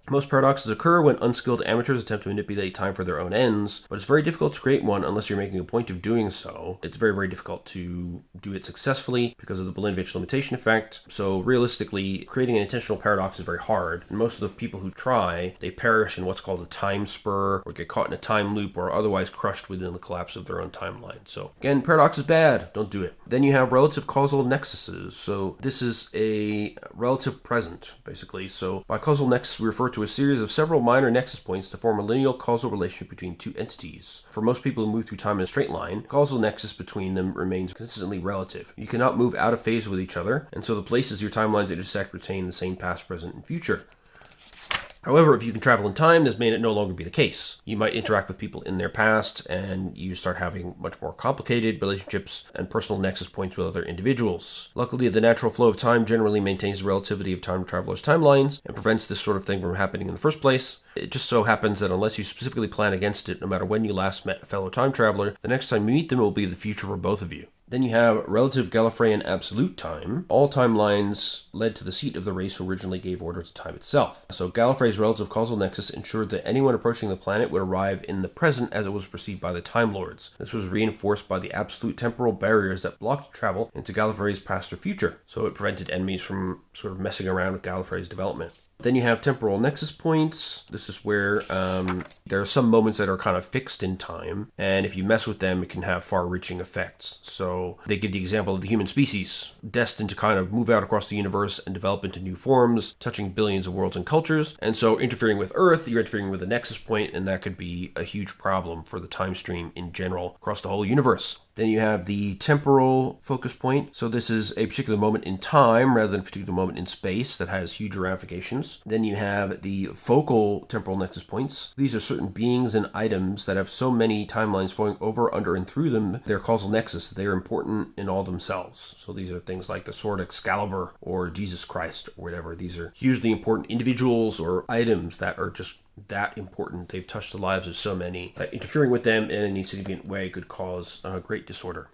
most paradoxes occur when unskilled amateurs attempt to manipulate time for their own ends, but it's very difficult to create one unless you're making a point of doing so. It's very, very difficult to do it successfully because of the Belinovich limitation effect. So realistically, creating an intentional paradox is very hard, and most of the people who try, they perish in what's called a time spur, or get caught in a time loop, or are otherwise crushed within the collapse of their own timeline. So again, paradox is bad, don't do it. Then you have relative causal nexuses. So this is a relative present, basically. So by causal nexus, we refer to a series of several minor nexus points to form a lineal causal relationship between two entities. For most people who move through time in a straight line, causal nexus between them remains consistently relative. You cannot move out of phase with each other, and so the places your timelines intersect retain the same past, present, and future. However, if you can travel in time, this may no longer be the case. You might interact with people in their past, and you start having much more complicated relationships and personal nexus points with other individuals. Luckily, the natural flow of time generally maintains the relativity of time travelers' timelines and prevents this sort of thing from happening in the first place. It just so happens that unless you specifically plan against it, no matter when you last met a fellow time traveler, the next time you meet them will be the future for both of you. Then you have relative Gallifreyan absolute time. All timelines led to the seat of the race who originally gave order to time itself. So Gallifrey's relative causal nexus ensured that anyone approaching the planet would arrive in the present as it was perceived by the Time Lords. This was reinforced by the absolute temporal barriers that blocked travel into Gallifrey's past or future. So it prevented enemies from sort of messing around with Gallifrey's development. Then you have temporal nexus points. This is where there are some moments that are kind of fixed in time, and if you mess with them, it can have far-reaching effects. So they give the example of the human species, destined to kind of move out across the universe and develop into new forms, touching billions of worlds and cultures. And so interfering with Earth, you're interfering with a nexus point, and that could be a huge problem for the time stream in general across the whole universe. Then you have the temporal focus point. So this is a particular moment in time rather than a particular moment in space that has huge ramifications. Then you have the focal temporal nexus points. These are certain beings and items that have so many timelines flowing over, under, and through them, their causal nexus. They are important in all themselves. So these are things like the sword Excalibur or Jesus Christ or whatever. These are hugely important individuals or items that are just that important. They've touched the lives of so many that interfering with them in any significant way could cause great disorder.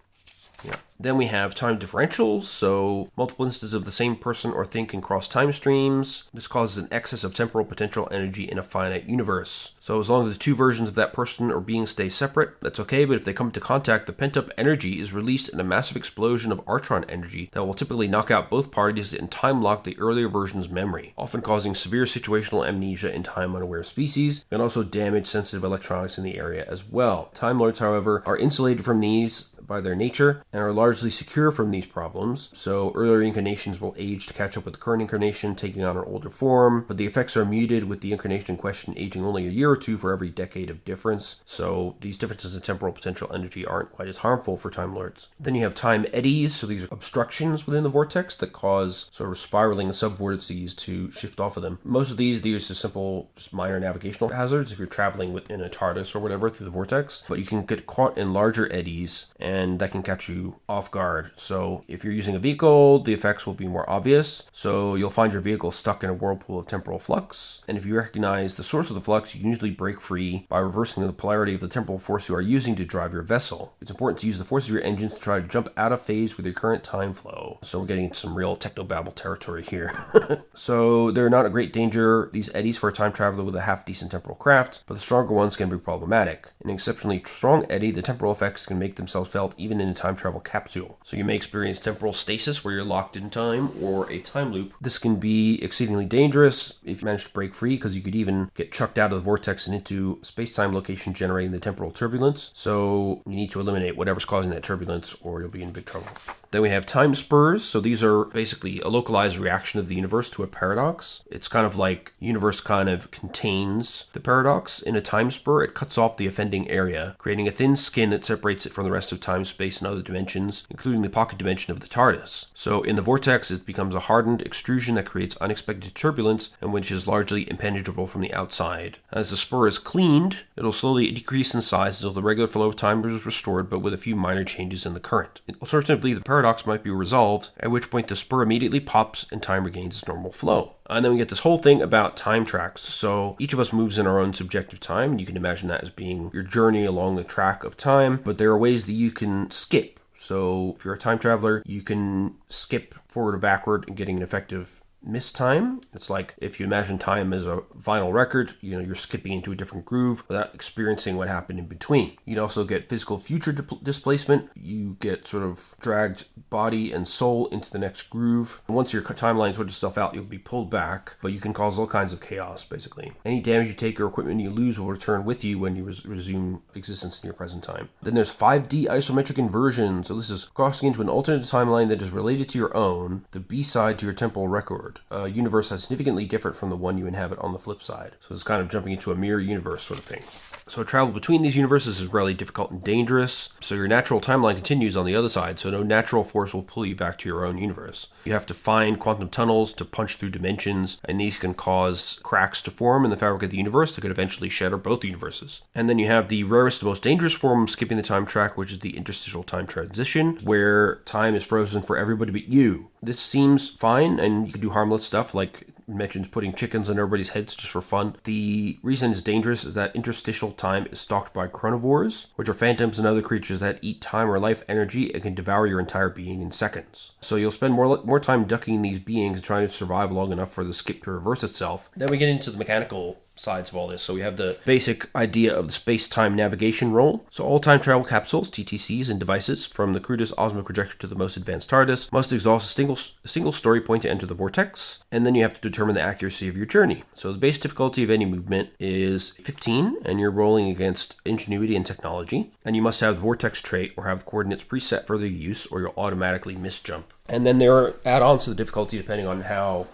Yeah. Then we have time differentials, so multiple instances of the same person or thing can cross time streams. This causes an excess of temporal potential energy in a finite universe. So as long as the two versions of that person or being stay separate, that's okay, but if they come into contact, the pent-up energy is released in a massive explosion of Artron energy that will typically knock out both parties and time lock the earlier version's memory, often causing severe situational amnesia in time-unaware species, and also damage sensitive electronics in the area as well. Time Lords, however, are insulated from these by their nature and are largely secure from these problems. So earlier incarnations will age to catch up with the current incarnation, taking on an older form, but the effects are muted with the incarnation in question aging only a year or two for every decade of difference. So these differences in temporal potential energy aren't quite as harmful for Time Lords. Then you have time eddies. So these are obstructions within the vortex that cause sort of spiraling subvortices to shift off of them. Most of these are simple, just minor navigational hazards if you're traveling within a TARDIS or whatever through the vortex, but you can get caught in larger eddies, and and that can catch you off guard. So if you're using a vehicle, the effects will be more obvious. So you'll find your vehicle stuck in a whirlpool of temporal flux. And if you recognize the source of the flux, you can usually break free by reversing the polarity of the temporal force you are using to drive your vessel. It's important to use the force of your engines to try to jump out of phase with your current time flow. So we're getting into some real technobabble territory here. So they're not a great danger, these eddies, for a time traveler with a half-decent temporal craft, but the stronger ones can be problematic. In an exceptionally strong eddy, the temporal effects can make themselves felt even in a time travel capsule. So you may experience temporal stasis where you're locked in time, or a time loop. This can be exceedingly dangerous if you manage to break free, because you could even get chucked out of the vortex and into space-time location generating the temporal turbulence. So you need to eliminate whatever's causing that turbulence or you'll be in big trouble. Then we have time spurs. So these are basically a localized reaction of the universe to a paradox. It's kind of like universe kind of contains the paradox. In a time spur, it cuts off the offending area, creating a thin skin that separates it from the rest of time, space, and other dimensions, including the pocket dimension of the TARDIS. So in the vortex, it becomes a hardened extrusion that creates unexpected turbulence and which is largely impenetrable from the outside. As the spur is cleaned, it'll slowly decrease in size until the regular flow of time is restored, but with a few minor changes in the current. Alternatively, the paradox might be resolved, at which point the spur immediately pops and time regains its normal flow. And then we get this whole thing about time tracks. So each of us moves in our own subjective time, and you can imagine that as being your journey along the track of time, but there are ways that you can skip. So if you're a time traveler, you can skip forward or backward and getting an effective miss time. It's like if you imagine time as a vinyl record, you're skipping into a different groove without experiencing what happened in between. You can also get physical future displacement. You get sort of dragged body and soul into the next groove. And once your timeline sorts itself out, you'll be pulled back, but you can cause all kinds of chaos, basically. Any damage you take or equipment you lose will return with you when you resume existence in your present time. Then there's 5D isometric inversion. So this is crossing into an alternate timeline that is related to your own, the B-side to your temporal record. A universe that's significantly different from the one you inhabit on the flip side. So it's kind of jumping into a mirror universe sort of thing. So travel between these universes is really difficult and dangerous. So your natural timeline continues on the other side, so no natural force will pull you back to your own universe. You have to find quantum tunnels to punch through dimensions, and these can cause cracks to form in the fabric of the universe that could eventually shatter both universes. And then you have the rarest, most dangerous form of skipping the time track, which is the interstitial time transition, where time is frozen for everybody but you. This seems fine, and you can do harmless stuff like mentions putting chickens on everybody's heads just for fun. The reason it's dangerous is that interstitial time is stalked by chronivores, which are phantoms and other creatures that eat time or life energy and can devour your entire being in seconds. So you'll spend more time ducking these beings and trying to survive long enough for the skip to reverse itself. Then we get into the mechanical sides of all this. So we have the basic idea of the space-time navigation role. So all time travel capsules, TTCs, and devices, from the crudest osmic projector to the most advanced TARDIS, must exhaust a single story point to enter the vortex, and then you have to determine the accuracy of your journey. So the base difficulty of any movement is 15, and you're rolling against ingenuity and technology, and you must have the vortex trait or have the coordinates preset for their use, or you'll automatically misjump. And then there are add-ons to the difficulty depending on how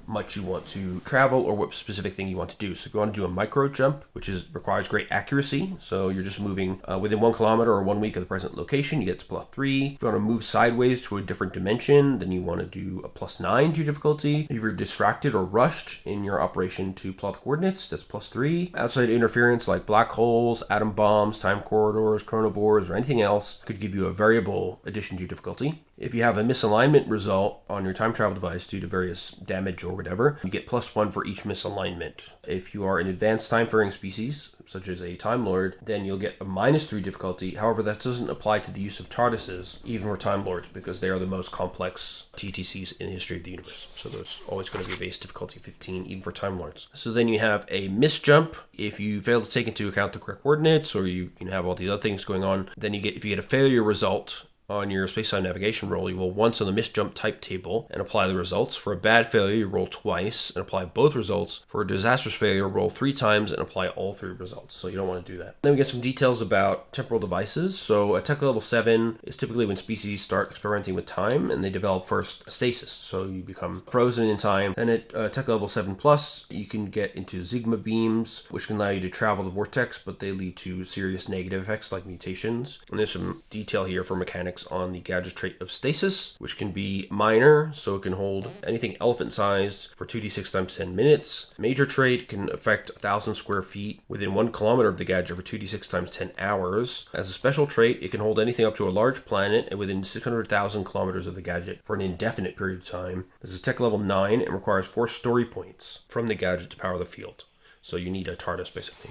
much you want to travel or what specific thing you want to do. So if you want to do a micro jump, which requires great accuracy, so you're just moving within 1 kilometer or 1 week of the present location, you get to +3. If you want to move sideways to a different dimension, then you want to do a +9 to your difficulty. If you're distracted or rushed in your operation to plot the coordinates, that's +3. Outside interference like black holes, atom bombs, time corridors, chronivores, or anything else could give you a variable addition to your difficulty. If you have a misalignment result on your time travel device due to various damage or whatever, you get +1 for each misalignment. If you are an advanced time-faring species, such as a Time Lord, then you'll get a -3 difficulty. However, that doesn't apply to the use of TARDISes, even for Time Lords, because they are the most complex TTCs in the history of the universe. So there's always going to be a base difficulty 15, even for Time Lords. So then you have a misjump. If you fail to take into account the correct coordinates, or you have all these other things going on, then if you get a failure result on your space-time navigation roll, you roll once on the misjump type table and apply the results. For a bad failure, you roll twice and apply both results. For a disastrous failure, roll 3 times and apply all 3 results. So you don't want to do that. Then we get some details about temporal devices. So at tech level 7 is typically when species start experimenting with time, and they develop first stasis. So you become frozen in time. Then at tech level 7+, you can get into Sigma beams, which can allow you to travel the vortex, but they lead to serious negative effects like mutations. And there's some detail here for mechanics mechanics on the gadget trait of stasis, which can be minor, so it can hold anything elephant-sized for 2d6 times 10 minutes. Major trait can affect 1,000 square feet within 1 kilometer of the gadget for 2d6 times 10 hours. As a special trait, it can hold anything up to a large planet and within 600,000 kilometers of the gadget for an indefinite period of time. This is tech level 9 and requires 4 story points from the gadget to power the field. So you need a TARDIS, basically.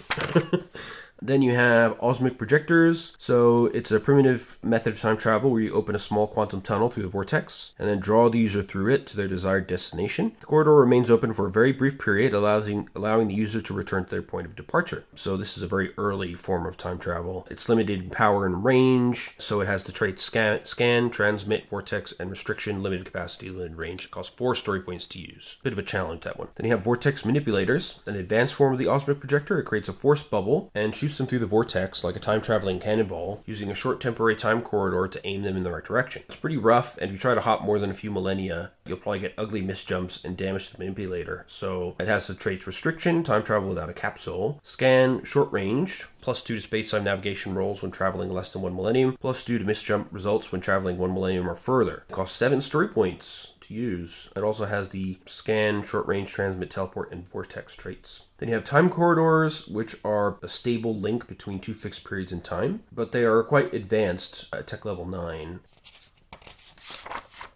Then you have osmic projectors. So it's a primitive method of time travel where you open a small quantum tunnel through the vortex and then draw the user through it to their desired destination. The corridor remains open for a very brief period, allowing the user to return to their point of departure. So this is a very early form of time travel. It's limited in power and range, so it has the traits scan, transmit, vortex, and restriction, limited capacity, limited range. It costs 4 story points to use. Bit of a challenge, that one. Then you have vortex manipulators, an advanced form of the osmic projector. It creates a force bubble and shoots them through the vortex like a time-traveling cannonball, using a short temporary time corridor to aim them in the right direction. It's pretty rough, and if you try to hop more than a few millennia, you'll probably get ugly misjumps and damage the manipulator. So it has the traits restriction, time travel without a capsule, scan, short range, +2 to space-time navigation rolls when traveling less than 1 millennium, +2 to misjump results when traveling 1 millennium or further. It costs 7 story points to use. It also has the scan, short range, transmit, teleport, and vortex traits. Then you have time corridors, which are a stable link between 2 fixed periods in time, but they are quite advanced at tech level 9.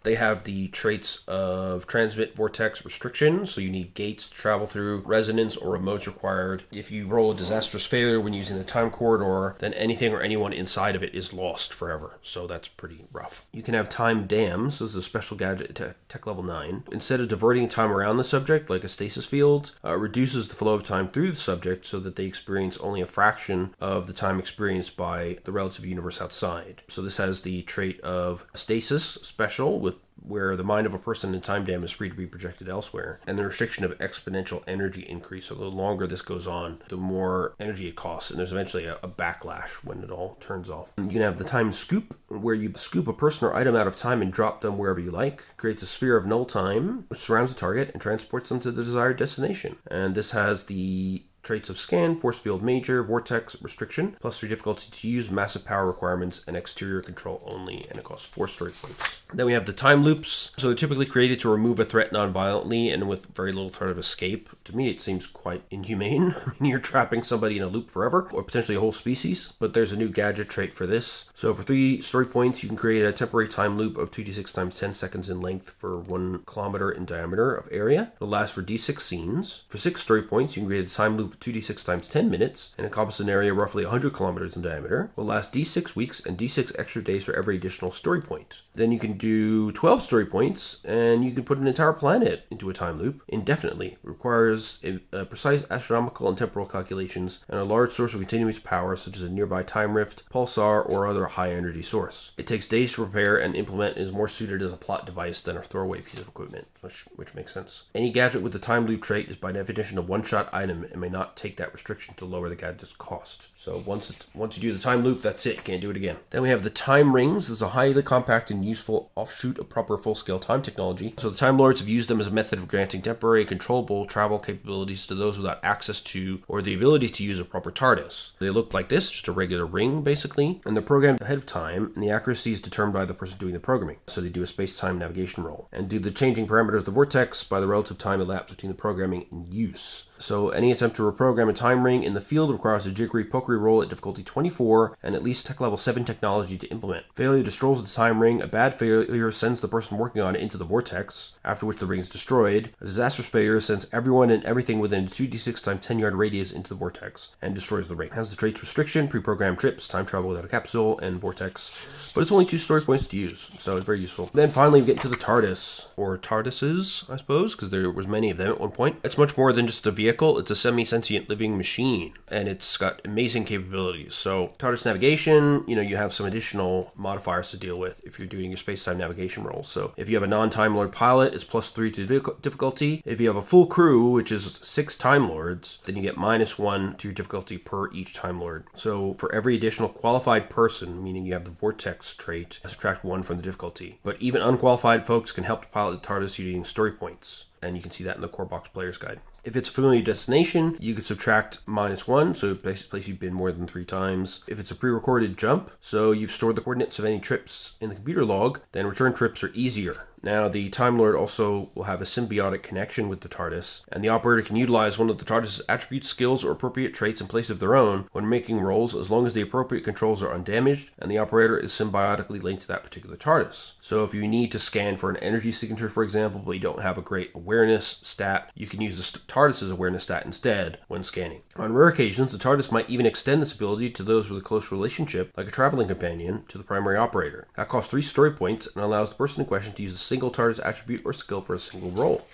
They have the traits of transmit, vortex, restriction, so you need gates to travel through, resonance or remotes required. If you roll a disastrous failure when using the time corridor, then anything or anyone inside of it is lost forever, so that's pretty rough. You can have time dams. This is a special gadget at tech level 9. Instead of diverting time around the subject, like a stasis field, it reduces the flow of time through the subject so that they experience only a fraction of the time experienced by the relative universe outside. So this has the trait of stasis special, where the mind of a person in time dam is free to be projected elsewhere, and the restriction of exponential energy increase. So the longer this goes on, the more energy it costs, and there's eventually a backlash when it all turns off. You can have the time scoop, where you scoop a person or item out of time and drop them wherever you like. Creates a sphere of null time, which surrounds the target and transports them to the desired destination. And this has the traits of scan, force field major, vortex, restriction, +3 difficulty to use, massive power requirements, and exterior control only, and it costs 4 story points. Then we have the time loops. So they're typically created to remove a threat non-violently and with very little threat of escape. To me, it seems quite inhumane. I mean, you're trapping somebody in a loop forever, or potentially a whole species, but there's a new gadget trait for this. So for 3 story points, you can create a temporary time loop of 2d6 times 10 seconds in length for 1 kilometer in diameter of area. It'll last for d6 scenes. For 6 story points, you can create a time loop of 2d6 times 10 minutes and encompass an area roughly 100 kilometers in diameter. Will last d6 weeks and d6 extra days for every additional story point. Then you can do 12 story points and you can put an entire planet into a time loop indefinitely. It requires a precise astronomical and temporal calculations and a large source of continuous power such as a nearby time rift, pulsar, or other high energy source. It takes days to prepare and implement and is more suited as a plot device than a throwaway piece of equipment, which makes sense. Any gadget with the time loop trait is by definition a one-shot item and may not take that restriction to lower the gadget's cost. So once you do the time loop, that's it. You can't do it again. Then we have the time rings. This is a highly compact and useful offshoot of proper full-scale time technology. So the Time Lords have used them as a method of granting temporary controllable travel capabilities to those without access to or the ability to use a proper TARDIS. They look like this, just a regular ring basically, and they're programmed ahead of time, and the accuracy is determined by the person doing the programming. So they do a space-time navigation roll and do the changing parameters of the vortex by the relative time elapsed between the programming and use. So any attempt to reprogram a time ring in the field requires a jiggery pokery roll at difficulty 24 and at least tech level 7 technology to implement. Failure destroys the time ring. A bad failure sends the person working on it into the vortex, after which the ring is destroyed. A disastrous failure sends everyone and everything within a 2d6 times 10 yard radius into the vortex and destroys the ring. It has the traits restriction, pre-programmed trips, time travel without a capsule, and vortex. But it's only 2 story points to use, so it's very useful. Then finally we get into the TARDIS, or TARDISes, I suppose, because there was many of them at one point. It's much more than just a vehicle. It's a semi-sentient living machine, and it's got amazing capabilities. So TARDIS navigation, you have some additional modifiers to deal with if you're doing your space-time navigation rolls. So if you have a non-Time Lord pilot, it's +3 to difficulty. If you have a full crew, which is 6 Time Lords, then you get -1 to your difficulty per each Time Lord. So for every additional qualified person, meaning you have the vortex trait, subtract 1 from the difficulty. But even unqualified folks can help to pilot the TARDIS using story points. and you can see that in the core box player's guide. If it's a familiar destination, you could subtract -1, so a place you've been more than 3 times. If it's a pre-recorded jump, so you've stored the coordinates of any trips in the computer log, then return trips are easier. Now, the Time Lord also will have a symbiotic connection with the TARDIS, and the operator can utilize one of the TARDIS' attributes, skills, or appropriate traits in place of their own when making rolls, as long as the appropriate controls are undamaged and the operator is symbiotically linked to that particular TARDIS. So if you need to scan for an energy signature, for example, but you don't have a great awareness stat, you can use the TARDIS' awareness stat instead when scanning. On rare occasions, the TARDIS might even extend this ability to those with a close relationship, like a traveling companion, to the primary operator. That costs 3 story points and allows the person in question to use a single TARDIS attribute or skill for a single roll.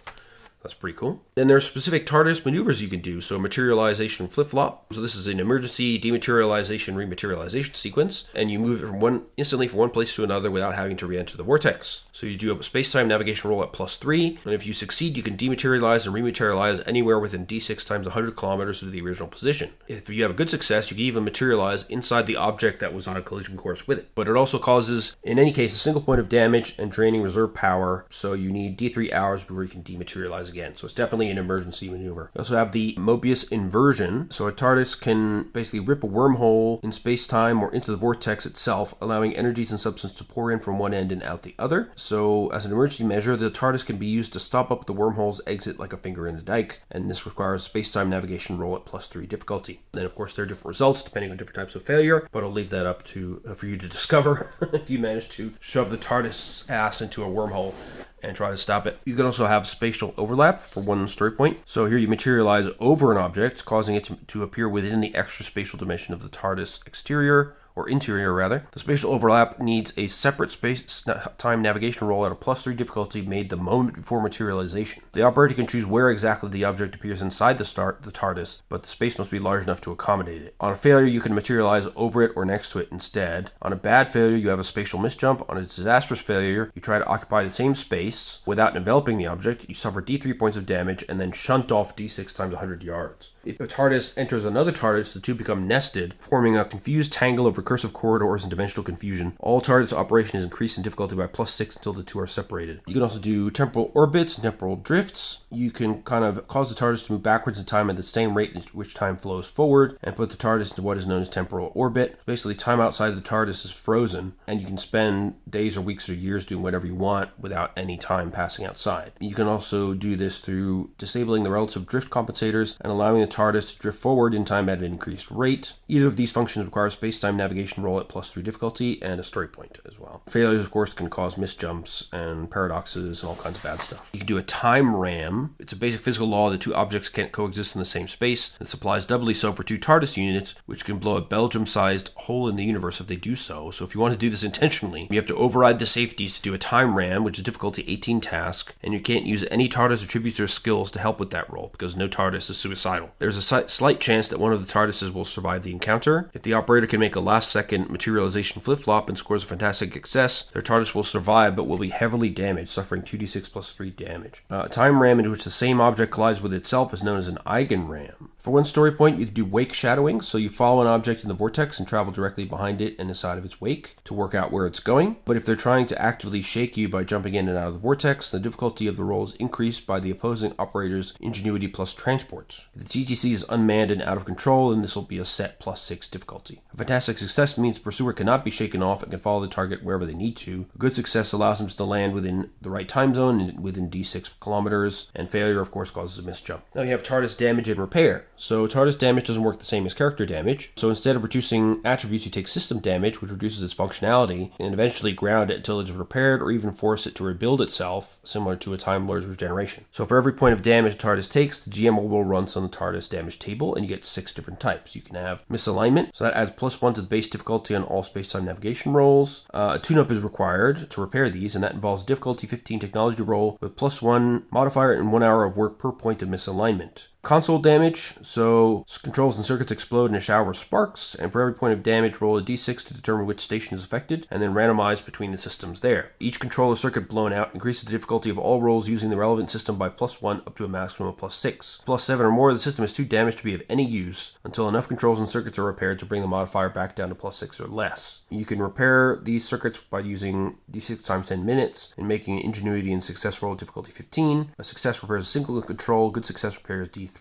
That's pretty cool. Then there's specific TARDIS maneuvers you can do. So materialization flip-flop. So this is an emergency dematerialization rematerialization sequence, and you move it instantly from one place to another without having to re-enter the vortex. So you do a space-time navigation roll at +3, and if you succeed, you can dematerialize and rematerialize anywhere within d6 times 100 kilometers of the original position. If you have a good success, you can even materialize inside the object that was on a collision course with it. But it also causes, in any case, a single point of damage and draining reserve power, so you need d3 hours before you can dematerialize again. So it's definitely an emergency maneuver. You also have the Mobius inversion. So a TARDIS can basically rip a wormhole in space-time or into the vortex itself, allowing energies and substance to pour in from one end and out the other. So as an emergency measure, the TARDIS can be used to stop up the wormhole's exit like a finger in a dike, and this requires space-time navigation roll at +3 difficulty. Then of course there are different results depending on different types of failure, but I'll leave that up to for you to discover if you manage to shove the TARDIS ass into a wormhole and try to stop it. You can also have spatial overlap for 1 story point. So here you materialize over an object, causing it to appear within the extra spatial dimension of the TARDIS exterior, or interior rather. The spatial overlap needs a separate space-time navigation roll at a +3 difficulty made the moment before materialization. The operator can choose where exactly the object appears inside the TARDIS, but the space must be large enough to accommodate it. On a failure, you can materialize over it or next to it instead. On a bad failure, you have a spatial misjump. On a disastrous failure, you try to occupy the same space without enveloping the object. You suffer d3 points of damage and then shunt off d6 times 100 yards. If a TARDIS enters another TARDIS, the two become nested, forming a confused tangle of recursive corridors and dimensional confusion. All TARDIS operation is increased in difficulty by +6 until the two are separated. You can also do temporal orbits and temporal drifts. You can kind of cause the TARDIS to move backwards in time at the same rate at which time flows forward, and put the TARDIS into what is known as temporal orbit. Basically, time outside the TARDIS is frozen, and you can spend days or weeks or years doing whatever you want without any time passing outside. You can also do this through disabling the relative drift compensators and allowing the TARDIS to drift forward in time at an increased rate. Either of these functions require space-time navigation roll at +3 difficulty and a story point as well. Failures, of course, can cause misjumps and paradoxes and all kinds of bad stuff. You can do a time ram. It's a basic physical law that two objects can't coexist in the same space. This applies doubly so for 2 TARDIS units, which can blow a Belgium-sized hole in the universe if they do so. So if you want to do this intentionally, you have to override the safeties to do a time ram, which is difficulty 18 task, and you can't use any TARDIS attributes or skills to help with that roll, because no TARDIS is suicidal. There's a slight chance that one of the TARDISes will survive the encounter. If the operator can make a last-second materialization flip-flop and scores a fantastic success, their TARDIS will survive but will be heavily damaged, suffering 2d6 +3 damage. A time ram in which the same object collides with itself is known as an eigenram. For 1 story point, you can do wake shadowing, so you follow an object in the vortex and travel directly behind it and inside of its wake to work out where it's going. But if they're trying to actively shake you by jumping in and out of the vortex, the difficulty of the roll is increased by the opposing operator's ingenuity plus transport. If the TTC is unmanned and out of control, then this will be a set +6 difficulty. A fantastic success means the pursuer cannot be shaken off and can follow the target wherever they need to. A good success allows them to land within the right time zone and within d6 kilometers, and failure, of course, causes a misjump. Now you have TARDIS damage and repair. So TARDIS damage doesn't work the same as character damage. So instead of reducing attributes, you take system damage, which reduces its functionality, and eventually ground it until it is repaired or even force it to rebuild itself, similar to a Time Lord's regeneration. So for every point of damage TARDIS takes, the GM will roll runs on the TARDIS damage table, and you get 6 different types. You can have misalignment, so that adds +1 to the base difficulty on all space-time navigation rolls. A tune-up is required to repair these, and that involves difficulty 15 technology roll with +1 modifier and 1 hour of work per point of misalignment. Console damage, so controls and circuits explode in a shower of sparks, and for every point of damage, roll a d6 to determine which station is affected, and then randomize between the systems there. Each controller circuit blown out increases the difficulty of all rolls using the relevant system by +1 up to a maximum of +6. +7 or more, the system is too damaged to be of any use until enough controls and circuits are repaired to bring the modifier back down to +6 or less. You can repair these circuits by using d6 times 10 minutes and making an ingenuity and success roll difficulty 15. A success repairs a single control, good success repairs d3,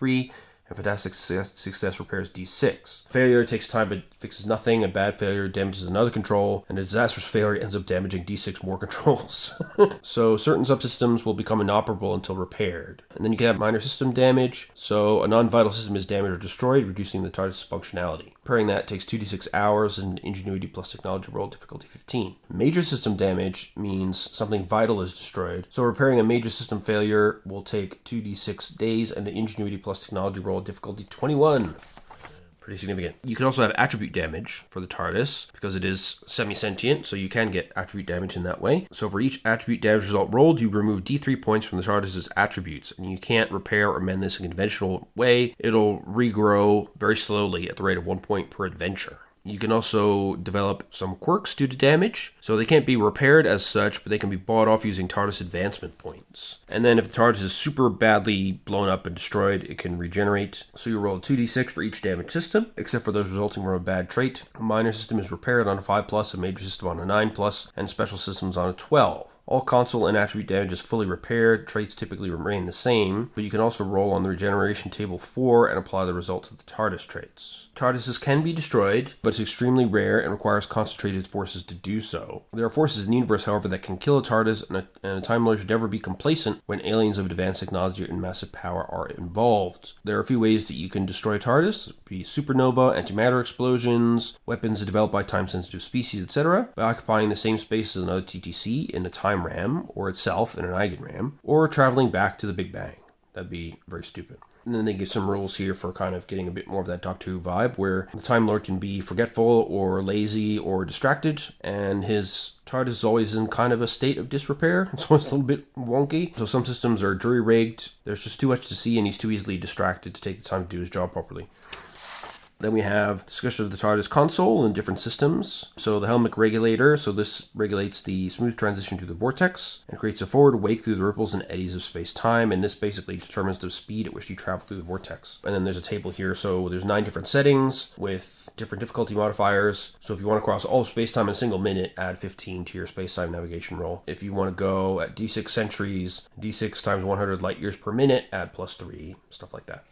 and fantastic success repairs d6. Failure takes time but fixes nothing. A bad failure damages another control, and a disastrous failure ends up damaging d6 more controls. So certain subsystems will become inoperable until repaired. And then you can have minor system damage. So a non-vital system is damaged or destroyed, reducing the TARDIS functionality. Repairing that takes 2d6 hours and ingenuity plus technology roll difficulty 15. Major system damage means something vital is destroyed. So repairing a major system failure will take 2d6 days and the ingenuity plus technology roll difficulty 21. Pretty significant. You can also have attribute damage for the TARDIS because it is semi-sentient, so you can get attribute damage in that way. So for each attribute damage result rolled, you remove d3 points from the TARDIS's attributes, and you can't repair or mend this in a conventional way. It'll regrow very slowly at the rate of 1 point per adventure. You can also develop some quirks due to damage, so they can't be repaired as such, but they can be bought off using TARDIS advancement points. And then if the TARDIS is super badly blown up and destroyed, it can regenerate. So you roll a 2d6 for each damaged system, except for those resulting from a bad trait. A minor system is repaired on a 5+, a major system on a 9+, and special systems on a 12. All console and attribute damage is fully repaired. Traits typically remain the same, but you can also roll on the regeneration table 4 and apply the result to the TARDIS traits. TARDISes can be destroyed, but it's extremely rare and requires concentrated forces to do so. There are forces in the universe, however, that can kill a TARDIS, and a Time Lord should never be complacent when aliens of advanced technology and massive power are involved. There are a few ways that you can destroy TARDIS. It would be supernova, antimatter explosions, weapons developed by time-sensitive species, etc., by occupying the same space as another TTC in a time ram, or itself in an eigenram, or traveling back to the Big Bang. That'd be very stupid. And then they give some rules here for kind of getting a bit more of that Doctor Who vibe, where the Time Lord can be forgetful or lazy or distracted, and his TARDIS is always in kind of a state of disrepair. It's always a little bit wonky. So some systems are jury-rigged. There's just too much to see, and he's too easily distracted to take the time to do his job properly. Then we have discussion of the TARDIS console and different systems. So the helmet regulator, so this regulates the smooth transition through the vortex and creates a forward wake through the ripples and eddies of space-time, and this basically determines the speed at which you travel through the vortex. And then there's a table here, so there's 9 different settings with different difficulty modifiers. So if you want to cross all of space-time in a single minute, add 15 to your space-time navigation roll. If you want to go at d6 centuries, d6 times 100 light years per minute, add +3, stuff like that.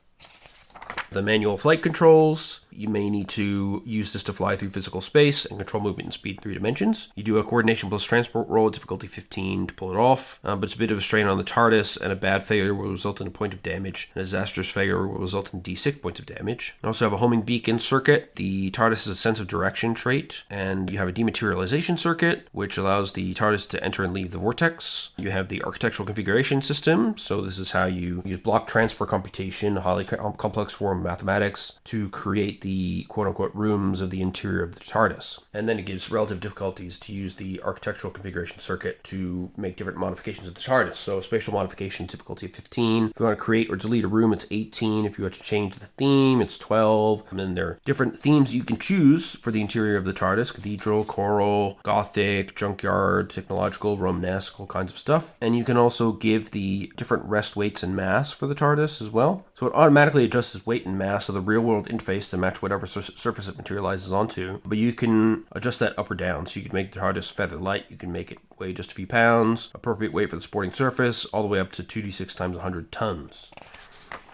The manual flight controls, you may need to use this to fly through physical space and control movement and speed in 3 dimensions. You do a coordination plus transport roll, difficulty 15 to pull it off, but it's a bit of a strain on the TARDIS, and a bad failure will result in a point of damage, and a disastrous failure will result in d6 points of damage. You also have a homing beacon circuit. The TARDIS is a sense of direction trait, and you have a dematerialization circuit, which allows the TARDIS to enter and leave the vortex. You have the architectural configuration system, so this is how you use block transfer computation, highly complex form of mathematics, to create the quote-unquote rooms of the interior of the TARDIS. And then it gives relative difficulties to use the architectural configuration circuit to make different modifications of the TARDIS. So spatial modification, difficulty of 15. If you want to create or delete a room, it's 18. If you want to change the theme, it's 12. And then there are different themes you can choose for the interior of the TARDIS: cathedral, choral, gothic, junkyard, technological, Romanesque, all kinds of stuff. And you can also give the different rest weights and mass for the TARDIS as well. So it automatically adjusts its weight and mass of the real-world interface to match whatever surface it materializes onto, but you can adjust that up or down. So you can make the TARDIS feather light, you can make it weigh just a few pounds, appropriate weight for the sporting surface, all the way up to 2d6 times 100 tons.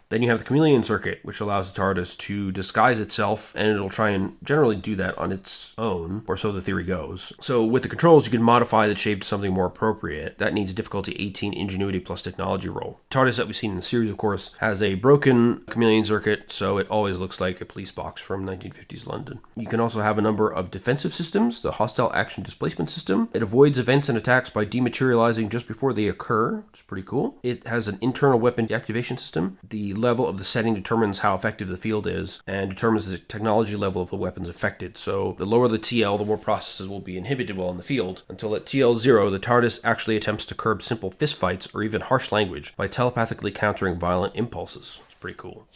Then you have the chameleon circuit, which allows the TARDIS to disguise itself, and it'll try and generally do that on its own, or so the theory goes. So with the controls, you can modify the shape to something more appropriate. That needs a difficulty 18 ingenuity plus technology roll. TARDIS that we've seen in the series, of course, has a broken chameleon circuit, so it always looks like a police box from 1950s London. You can also have a number of defensive systems. The hostile action displacement system. It avoids events and attacks by dematerializing just before they occur, which is pretty cool. It has an internal weapon deactivation system. The level of the setting determines how effective the field is and determines the technology level of the weapons affected. So the lower the TL, the more processes will be inhibited while in the field. Until at TL 0, the TARDIS actually attempts to curb simple fistfights or even harsh language by telepathically countering violent impulses. It's Pretty cool.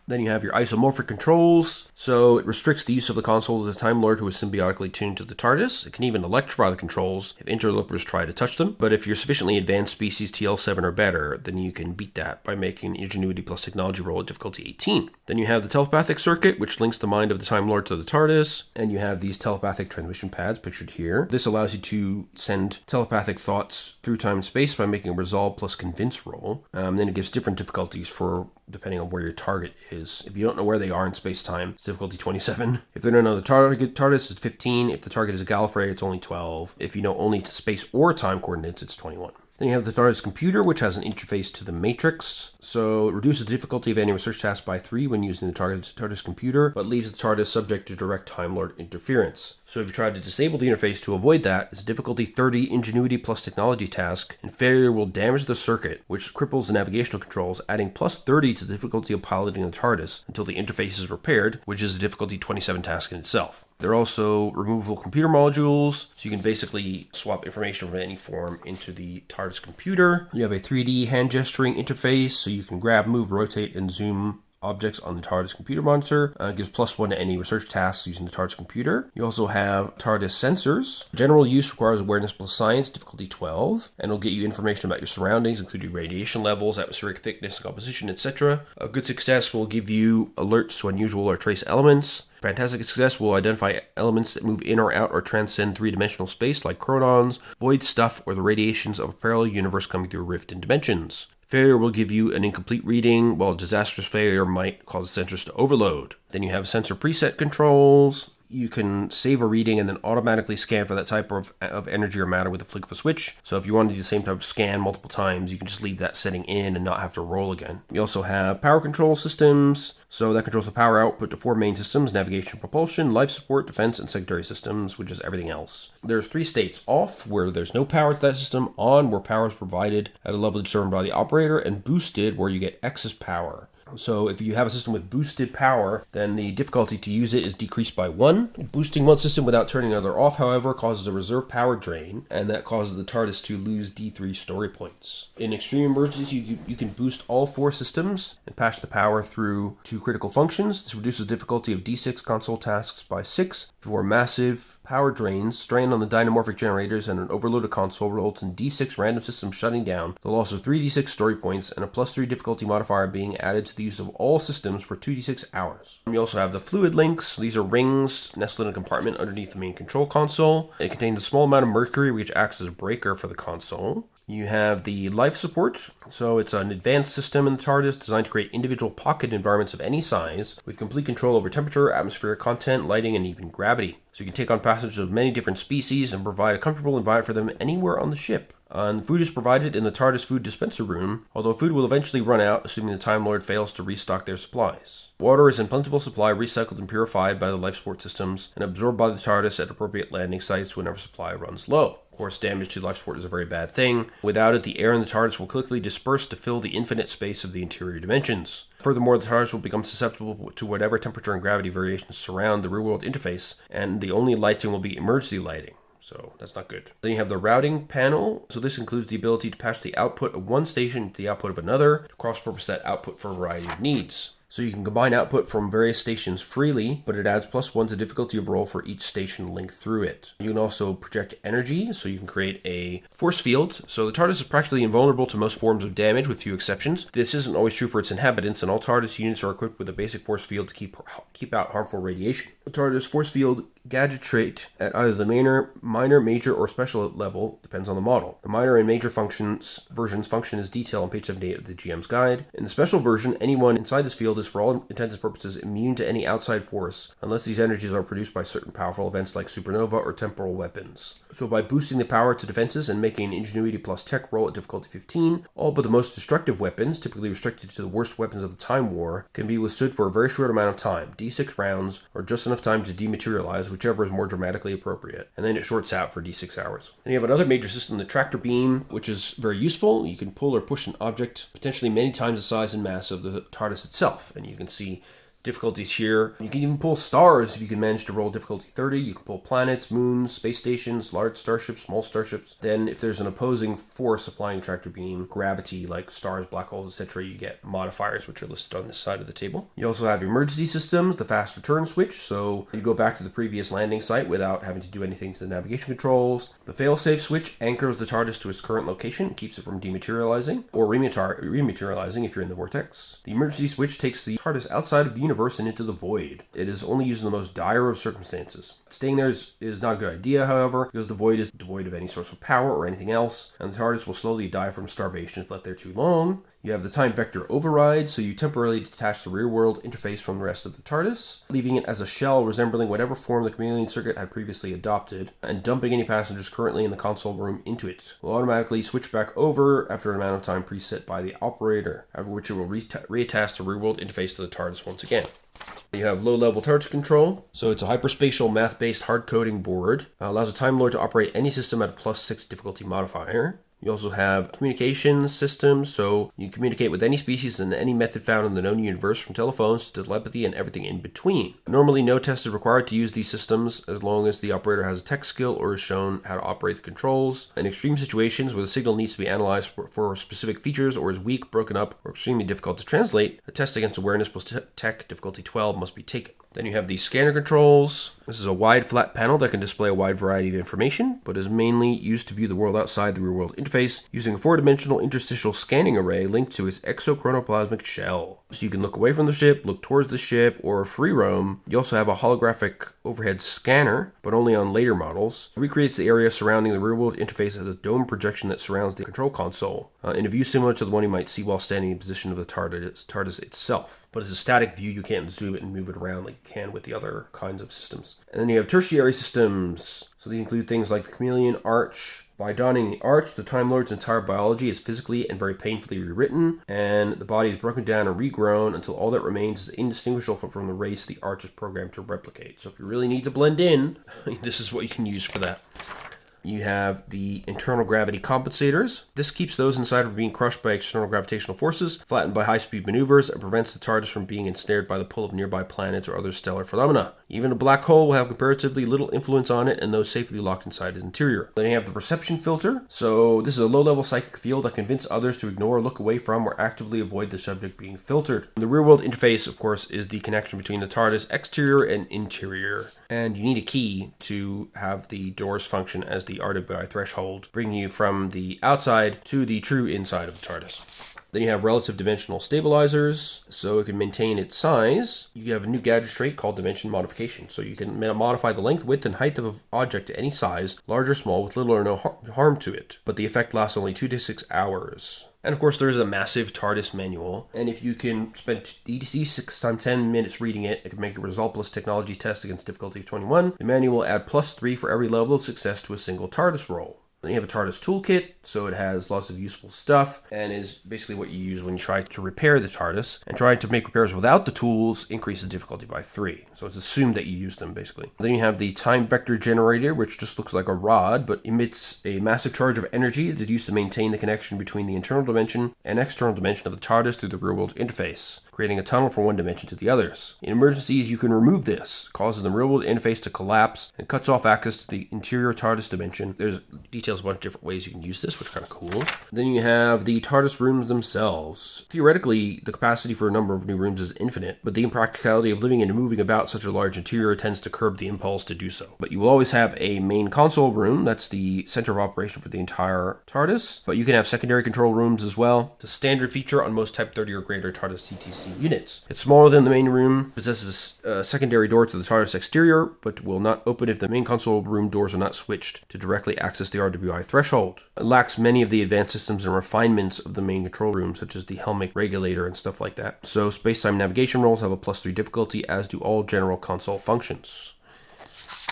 Then you have your isomorphic controls. So it restricts the use of the console to the Time Lord who is symbiotically tuned to the TARDIS. It can even electrify the controls if interlopers try to touch them. But if you're sufficiently advanced species TL7 or better, then you can beat that by making an Ingenuity plus Technology roll at difficulty 18. Then you have the telepathic circuit, which links the mind of the Time Lord to the TARDIS. And you have these telepathic transmission pads pictured here. This allows you to send telepathic thoughts through time and space by making a resolve plus convince roll. Then it gives different difficulties for depending on where your target is. If you don't know where they are in space-time, it's difficulty 27. If they don't know the target TARDIS, it's 15. If the target is a Gallifrey, it's only 12. If you know only space or time coordinates, it's 21. Then you have the TARDIS computer, which has an interface to the Matrix. So it reduces the difficulty of any research task by 3 when using the TARDIS computer, but leaves the TARDIS subject to direct Time Lord interference. So if you try to disable the interface to avoid that, it's a difficulty 30 Ingenuity plus Technology task, and failure will damage the circuit, which cripples the navigational controls, adding plus 30 to the difficulty of piloting the TARDIS until the interface is repaired, which is a difficulty 27 task in itself. There are also removable computer modules, so you can basically swap information from any form into the TARDIS computer. You have a 3D hand gesturing interface, so you can grab, move, rotate, and zoom objects on the TARDIS computer monitor. It gives +1 to any research tasks using the TARDIS computer. You also have TARDIS sensors. General use requires awareness plus science, difficulty 12, and it'll get you information about your surroundings, including radiation levels, atmospheric thickness, composition, etc. A good success will give you alerts to unusual or trace elements. Fantastic success will identify elements that move in or out or transcend three-dimensional space, like chronons, void stuff, or the radiations of a parallel universe coming through a rift in dimensions. Failure will give you an incomplete reading, while disastrous failure might cause the sensors to overload. Then you have sensor preset controls. You can save a reading and then automatically scan for that type of energy or matter with a flick of a switch. So if you want to do the same type of scan multiple times, you can just leave that setting in and not have to roll again. We also have power control systems. So that controls the power output to 4 main systems: navigation, propulsion, life support, defense, and secondary systems, which is everything else. There's 3 states: off, where there's no power to that system; on, where power is provided at a level determined by the operator; and boosted, where you get excess power. So if you have a system with boosted power, then the difficulty to use it is decreased by 1. Boosting one system without turning another off, however, causes a reserve power drain, and that causes the TARDIS to lose D3 story points. In extreme emergencies, you can boost all 4 systems and pass the power through 2 critical functions. This reduces the difficulty of D6 console tasks by 6. For massive power drains, strain on the dynamorphic generators and an overloaded console results in D6 random systems shutting down, the loss of 3 D6 story points, and a +3 difficulty modifier being added to the use of all systems for 2d6 hours. You also have the fluid links. These are rings nestled in a compartment underneath the main control console. It contains a small amount of mercury, which acts as a breaker for the console. You have the life support. So it's an advanced system in the TARDIS designed to create individual pocket environments of any size with complete control over temperature, atmospheric content, lighting, and even gravity. So you can take on passengers of many different species and provide a comfortable environment for them anywhere on the ship. And food is provided in the TARDIS food dispenser room, although food will eventually run out, assuming the Time Lord fails to restock their supplies. Water is in plentiful supply, recycled and purified by the life support systems, and absorbed by the TARDIS at appropriate landing sites whenever supply runs low. Of course, damage to life support is a very bad thing. Without it, the air in the TARDIS will quickly disperse to fill the infinite space of the interior dimensions. Furthermore, the TARDIS will become susceptible to whatever temperature and gravity variations surround the real-world interface, and the only lighting will be emergency lighting. So that's not good. Then you have the routing panel. So this includes the ability to patch the output of one station to the output of another, to cross-purpose that output for a variety of needs. So you can combine output from various stations freely, but it adds +1 to difficulty of roll for each station linked through it. You can also project energy, so you can create a force field. So the TARDIS is practically invulnerable to most forms of damage, with few exceptions. This isn't always true for its inhabitants, and all TARDIS units are equipped with a basic force field to keep out harmful radiation. The TARDIS force field gadget trait at either the minor, major, or special level depends on the model. The minor and major versions function as detailed on page 78 of the GM's guide. In the special version, anyone inside this field is for all intents and purposes immune to any outside force, unless these energies are produced by certain powerful events like supernova or temporal weapons. So by boosting the power to defenses and making an Ingenuity plus Tech roll at difficulty 15, all but the most destructive weapons, typically restricted to the worst weapons of the Time War, can be withstood for a very short amount of time, D6 rounds, or just enough time to dematerialize, whichever is more dramatically appropriate. And then it shorts out for D6 hours. And you have another major system, the tractor beam, which is very useful. You can pull or push an object potentially many times the size and mass of the TARDIS itself. And you can see difficulties here. You can even pull stars if you can manage to roll difficulty 30. You can pull planets, moons, space stations, large starships, small starships. Then if there's an opposing force applying a tractor beam, gravity like stars, black holes, etc., you get modifiers which are listed on this side of the table. You also have emergency systems, the fast return switch, so you go back to the previous landing site without having to do anything to the navigation controls. The failsafe switch anchors the TARDIS to its current location, keeps it from dematerializing or rematerializing if you're in the vortex. The emergency switch takes the TARDIS outside of the universe and into the void. It is only used in the most dire of circumstances. Staying there is not a good idea, however, because the void is devoid of any source of power or anything else, and the TARDIS will slowly die from starvation if left there too long. You have the time vector override, so you temporarily detach the rear world interface from the rest of the TARDIS, leaving it as a shell resembling whatever form the chameleon circuit had previously adopted, and dumping any passengers currently in the console room into it. It will automatically switch back over after an amount of time preset by the operator, after which it will reattach the rear world interface to the TARDIS once again. You have low-level TARDIS control, so it's a hyperspatial math-based hard-coding board. Allows a Time Lord to operate any system at a +6 difficulty modifier. You also have communications systems, so you communicate with any species in any method found in the known universe, from telephones to telepathy and everything in between. Normally, no test is required to use these systems as long as the operator has a tech skill or is shown how to operate the controls. In extreme situations where the signal needs to be analyzed for specific features or is weak, broken up, or extremely difficult to translate, a test against awareness plus tech difficulty 12 must be taken. Then you have the scanner controls. This is a wide flat panel that can display a wide variety of information, but is mainly used to view the world outside the real world interface using a 4-dimensional interstitial scanning array linked to its exochronoplasmic shell. So you can look away from the ship, look towards the ship, or free roam. You also have a holographic overhead scanner, but only on later models. It recreates the area surrounding the real world interface as a dome projection that surrounds the control console, in a view similar to the one you might see while standing in the position of the TARDIS itself. But it's a static view, you can't zoom it and move it around like you can with the other kinds of systems. And then you have tertiary systems. So these include things like the chameleon arch. By donning the arch, the Time Lord's entire biology is physically and very painfully rewritten, and the body is broken down and regrown until all that remains is indistinguishable from the race the arch is programmed to replicate. So if you really need to blend in, this is what you can use for that. You have the internal gravity compensators. This keeps those inside from being crushed by external gravitational forces, flattened by high-speed maneuvers, and prevents the TARDIS from being ensnared by the pull of nearby planets or other stellar phenomena. Even a black hole will have comparatively little influence on it, and those safely locked inside its interior. Then you have the perception filter. So this is a low-level psychic field that convinces others to ignore, look away from, or actively avoid the subject being filtered. The real-world interface, of course, is the connection between the TARDIS exterior and interior. And you need a key to have the doors function as the RWI threshold, bringing you from the outside to the true inside of the TARDIS. Then you have relative dimensional stabilizers, so it can maintain its size. You have a new gadget trait called dimension modification, so you can modify the length, width, and height of an object to any size, large or small, with little or no harm to it. But the effect lasts only 2 to 6 hours. And of course, there's a massive TARDIS manual, and if you can spend EDC 6 times 10 minutes reading it, it can make a resultless technology test against difficulty of 21. The manual will add +3 for every level of success to a single TARDIS roll. Then you have a TARDIS toolkit, so it has lots of useful stuff, and is basically what you use when you try to repair the TARDIS. And trying to make repairs without the tools increases difficulty by 3. So it's assumed that you use them, basically. Then you have the time vector generator, which just looks like a rod, but emits a massive charge of energy that is used to maintain the connection between the internal dimension and external dimension of the TARDIS through the real-world interface, creating a tunnel from one dimension to the others. In emergencies, you can remove this, causing the real-world interface to collapse, and cuts off access to the interior TARDIS dimension. There's details a bunch of different ways you can use this, which is kind of cool. Then you have the TARDIS rooms themselves. Theoretically, the capacity for a number of new rooms is infinite, but the impracticality of living and moving about such a large interior tends to curb the impulse to do so. But you will always have a main console room, that's the center of operation for the entire TARDIS, but you can have secondary control rooms as well. It's a standard feature on most Type 30 or greater TARDIS CTC units. It's smaller than the main room, possesses a secondary door to the TARDIS exterior, but will not open if the main console room doors are not switched to directly access the RWI threshold. It lacks many of the advanced systems and refinements of the main control room, such as the helmet regulator and stuff like that. So space-time navigation rolls have a +3 difficulty, as do all general console functions.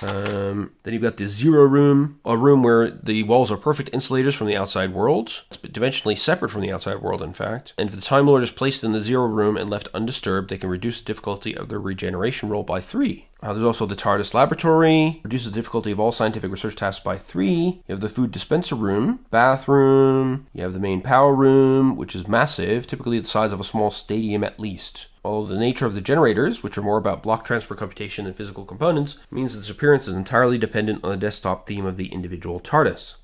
Then you've got the zero room, a room where the walls are perfect insulators from the outside world. It's dimensionally separate from the outside world, in fact. And if the Time Lord is placed in the zero room and left undisturbed, they can reduce the difficulty of their regeneration roll by 3. There's also the TARDIS laboratory, reduces the difficulty of all scientific research tasks by 3. You have the food dispenser room, bathroom, you have the main power room, which is massive, typically the size of a small stadium at least. Although the nature of the generators, which are more about block transfer computation than physical components, means that its appearance is entirely dependent on the desktop theme of the individual TARDIS.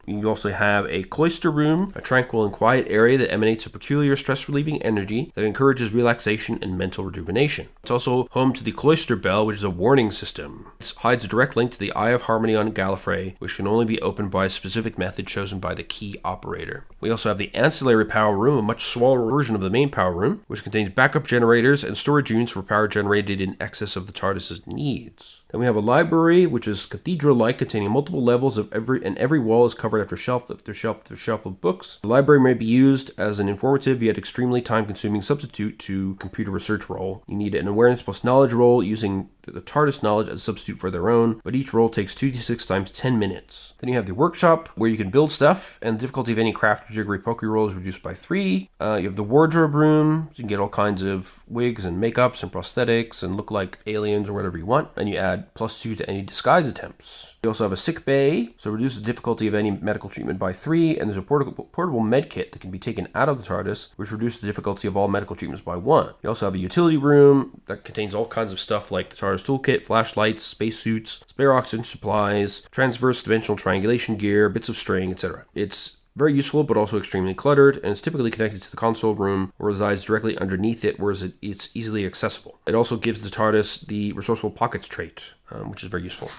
You also have a cloister room, a tranquil and quiet area that emanates a peculiar stress-relieving energy that encourages relaxation and mental rejuvenation. It's also home to the cloister bell, which is a warning system. It hides a direct link to the Eye of Harmony on Gallifrey, which can only be opened by a specific method chosen by the key operator. We also have the ancillary power room, a much smaller version of the main power room, which contains backup generators and storage units for power generated in excess of the TARDIS's needs. Then we have a library, which is cathedral-like, containing multiple levels of every wall is covered after shelf after shelf after shelf of books. The library may be used as an informative yet extremely time-consuming substitute to computer research role. You need an awareness plus knowledge roll using the TARDIS knowledge as a substitute for their own, but each roll takes 2d6 times 10 minutes. Then you have the workshop, where you can build stuff, and the difficulty of any craft or jiggery pokery roll is reduced by 3. You have the wardrobe room, so you can get all kinds of wigs and makeups and prosthetics and look like aliens or whatever you want, and you add +2 to any disguise attempts. You also have a sick bay, so reduce the difficulty of any medical treatment by 3, and there's a portable med kit that can be taken out of the TARDIS, which reduces the difficulty of all medical treatments by 1. You also have a utility room that contains all kinds of stuff like the TARDIS toolkit, flashlights, spacesuits, spare oxygen supplies, transverse dimensional triangulation gear, bits of string, etc. It's very useful, but also extremely cluttered, and it's typically connected to the console room or resides directly underneath it, whereas it's easily accessible. It also gives the TARDIS the resourceful pockets trait, which is very useful.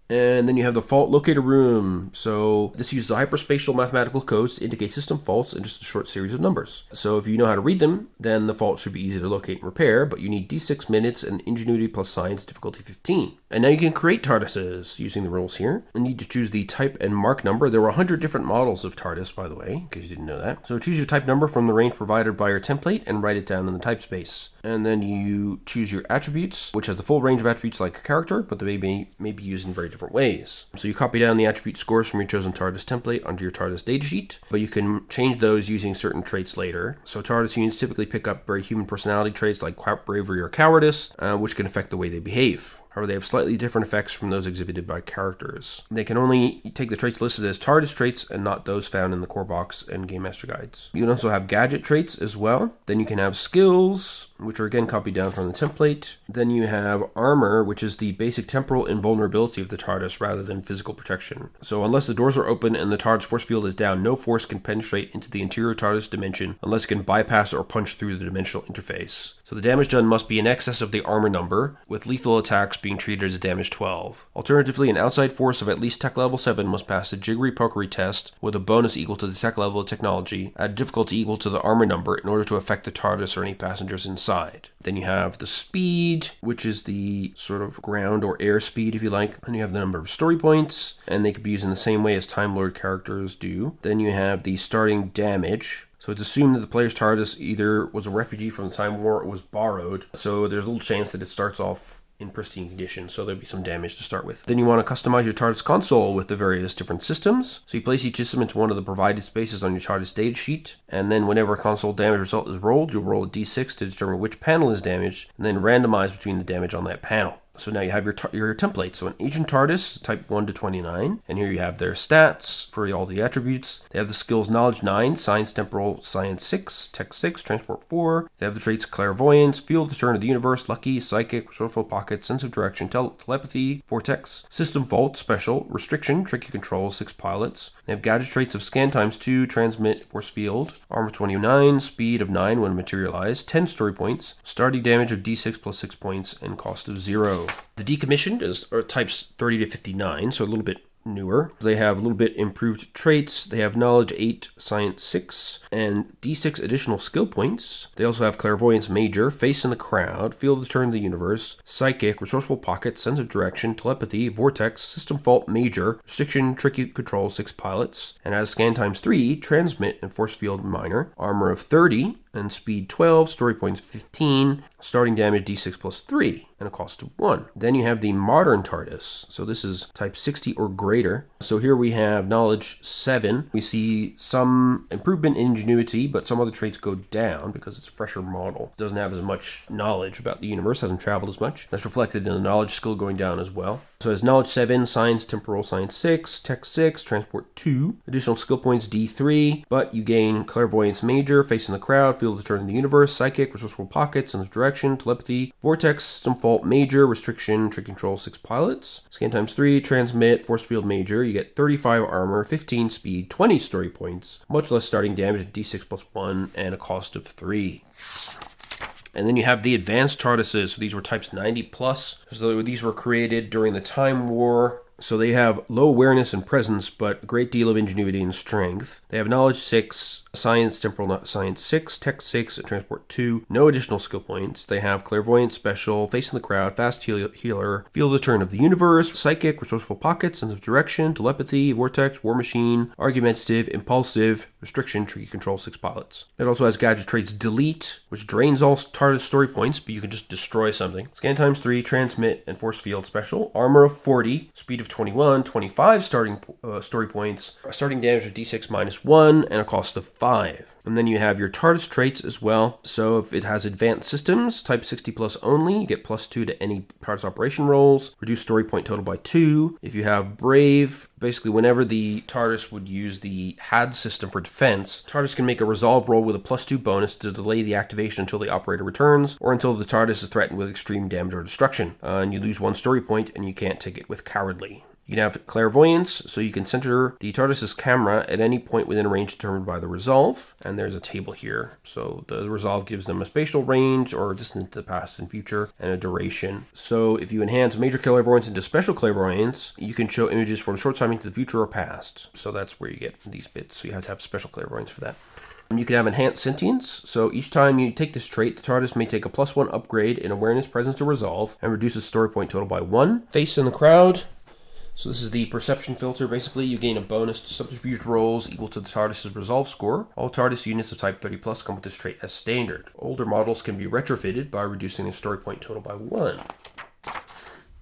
And then you have the fault locator room. So this uses hyperspatial mathematical codes to indicate system faults in just a short series of numbers. So if you know how to read them, then the fault should be easy to locate and repair, but you need d6 minutes and ingenuity plus science difficulty 15. And now you can create TARDISes using the rules here. You need to choose the type and mark number. There were 100 different models of TARDIS, by the way, in case you didn't know that. So choose your type number from the range provided by your template and write it down in the type space. And then you choose your attributes, which has the full range of attributes like a character, but they may be used in very different ways. So you copy down the attribute scores from your chosen TARDIS template onto your TARDIS datasheet, but you can change those using certain traits later. So TARDIS units typically pick up very human personality traits like bravery or cowardice, which can affect the way they behave. However, they have slightly different effects from those exhibited by characters. They can only take the traits listed as TARDIS traits and not those found in the core box and Game Master Guides. You can also have gadget traits as well. Then you can have skills, which are again copied down from the template. Then you have armor, which is the basic temporal invulnerability of the TARDIS rather than physical protection. So unless the doors are open and the TARDIS force field is down, no force can penetrate into the interior TARDIS dimension unless it can bypass or punch through the dimensional interface. So the damage done must be in excess of the armor number, with lethal attacks being treated as a damage 12. Alternatively, an outside force of at least tech level 7 must pass a jiggery pokery test with a bonus equal to the tech level of technology at a difficulty equal to the armor number in order to affect the TARDIS or any passengers inside. Then you have the speed, which is the sort of ground or air speed, if you like. And you have the number of story points, and they can be used in the same way as Time Lord characters do. Then you have the starting damage. So it's assumed that the player's TARDIS either was a refugee from the Time War or was borrowed. So there's a little chance that it starts off in pristine condition, so there'll be some damage to start with. Then you want to customize your TARDIS console with the various different systems. So you place each system into one of the provided spaces on your TARDIS datasheet, and then whenever a console damage result is rolled, you'll roll a d6 to determine which panel is damaged, and then randomize between the damage on that panel. So now you have your template. So an Agent TARDIS, type 1 to 29. And here you have their stats for all the attributes. They have the skills Knowledge 9, Science Temporal, Science 6, Tech 6, Transport 4. They have the traits Clairvoyance, Feel the Turn of the Universe, Lucky, Psychic, Resourceful Pocket, Sense of Direction, Telepathy, Vortex, System Fault, Special, Restriction, Tricky Control, 6 pilots. They have gadget traits of Scan times 2, Transmit, Force Field, Armor 29, Speed of 9 when materialized, 10 story points, starting damage of d6 plus 6 points, and cost of 0. The decommissioned are types 30 to 59, so a little bit newer. They have a little bit improved traits. They have Knowledge 8, Science 6, and D6 additional skill points. They also have Clairvoyance Major, Face in the Crowd, Feel the Turn of the Universe, Psychic, Resourceful Pocket, Sense of Direction, Telepathy, Vortex, System Fault Major, Restriction, Tricky Control, 6 pilots, and has Scan times 3, Transmit, and Force Field Minor, Armor of 30, and Speed 12, Story Points 15, starting damage d6 plus 3, and a cost of 1. Then you have the modern TARDIS. So this is type 60 or greater. So here we have knowledge 7. We see some improvement in ingenuity, but some other traits go down because it's a fresher model. It doesn't have as much knowledge about the universe, hasn't traveled as much. That's reflected in the knowledge skill going down as well. So as knowledge 7, science, temporal science 6, tech 6, transport 2, additional skill points d3, but you gain clairvoyance major, facing the crowd, feel the turn of the universe, psychic, resourceful pockets, sense of direction, telepathy, vortex, system fault major, restriction, trick control 6 pilots, scan times 3, transmit, force field major. You get 35 armor, 15 speed, 20 story points, much less starting damage at d6 plus 1, and a cost of 3. And then you have the advanced TARDISes. So these were types 90 plus. So these were created during the Time War. So they have low awareness and presence, but a great deal of ingenuity and strength. They have knowledge 6, science, temporal science 6, tech 6, and transport 2. No additional skill points. They have clairvoyance special, facing the crowd, fast healer, feel the turn of the universe, psychic, resourceful pockets, sense of direction, telepathy, vortex, war machine, argumentative, impulsive, restriction, tricky control 6 pilots. It also has gadget traits delete, which drains all TARDIS story points, but you can just destroy something. Scan times 3, transmit, and force field special. Armor of 40, speed of 21, 25 starting story points, starting damage of d6 minus 1, and a cost of 5. And then you have your TARDIS traits as well. So if it has advanced systems, type 60 plus only, you get plus 2 to any TARDIS operation rolls, reduce story point total by 2. If you have brave, basically whenever the TARDIS would use the HAD system for defense, TARDIS can make a resolve roll with a plus 2 bonus to delay the activation until the operator returns, or until the TARDIS is threatened with extreme damage or destruction. And you lose 1 story point, and you can't take it with cowardly. You can have clairvoyance, so you can center the TARDIS's camera at any point within a range determined by the resolve. And there's a table here. So the resolve gives them a spatial range, or distance to the past and future, and a duration. So if you enhance major clairvoyance into special clairvoyance, you can show images from short time into the future or past. So that's where you get these bits. So you have to have special clairvoyance for that. You can have enhanced sentience, so each time you take this trait, the TARDIS may take a plus 1 upgrade in awareness, presence, or resolve, and reduces story point total by 1. Face in the crowd. So this is the perception filter. Basically, you gain a bonus to subterfuge rolls equal to the TARDIS's resolve score. All TARDIS units of type 30 plus come with this trait as standard. Older models can be retrofitted by reducing the story point total by 1.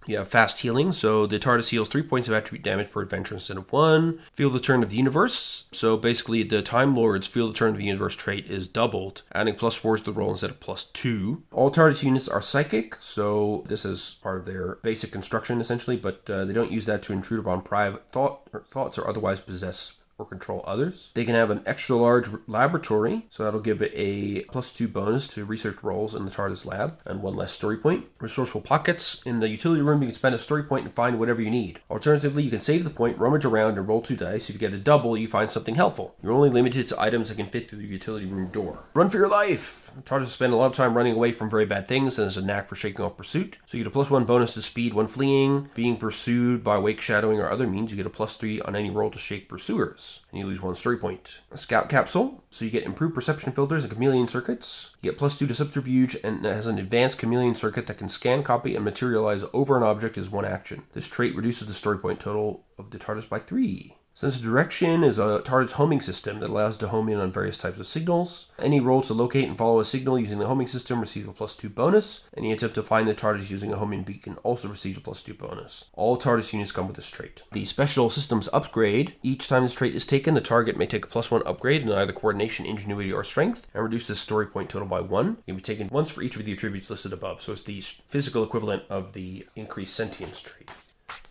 You have fast healing, so the TARDIS heals 3 points of attribute damage per adventure instead of 1. Feel the turn of the universe, so basically the Time Lord's feel the turn of the universe trait is doubled, adding plus 4 to the roll instead of plus 2. All TARDIS units are psychic, so this is part of their basic construction essentially, but they don't use that to intrude upon private thoughts or otherwise possess or control others. They can have an extra large laboratory, so that'll give it a plus 2 bonus to research roles in the TARDIS lab, and 1 less story point. Resourceful pockets. In the utility room, you can spend a story point and find whatever you need. Alternatively, you can save the point, rummage around, and roll 2 dice. If you get a double, you find something helpful. You're only limited to items that can fit through the utility room door. Run for your life! TARDIS spend a lot of time running away from very bad things, and has a knack for shaking off pursuit. So you get a plus 1 bonus to speed when fleeing. Being pursued by wake shadowing or other means, you get a plus 3 on any roll to shake pursuers, and you lose 1 story point. A scout capsule, so you get improved perception filters and chameleon circuits. You get plus 2 to subterfuge, and it has an advanced chameleon circuit that can scan, copy, and materialize over an object as 1 action. This trait reduces the story point total of the TARDIS by 3. Sense of direction is a TARDIS homing system that allows to home in on various types of signals. Any roll to locate and follow a signal using the homing system receives a plus 2 bonus. Any attempt to find the TARDIS using a homing beacon also receives a plus 2 bonus. All TARDIS units come with this trait. The special systems upgrade. Each time this trait is taken, the target may take a plus 1 upgrade in either coordination, ingenuity, or strength, and reduce the story point total by 1. It can be taken once for each of the attributes listed above, so it's the physical equivalent of the increased sentience trait.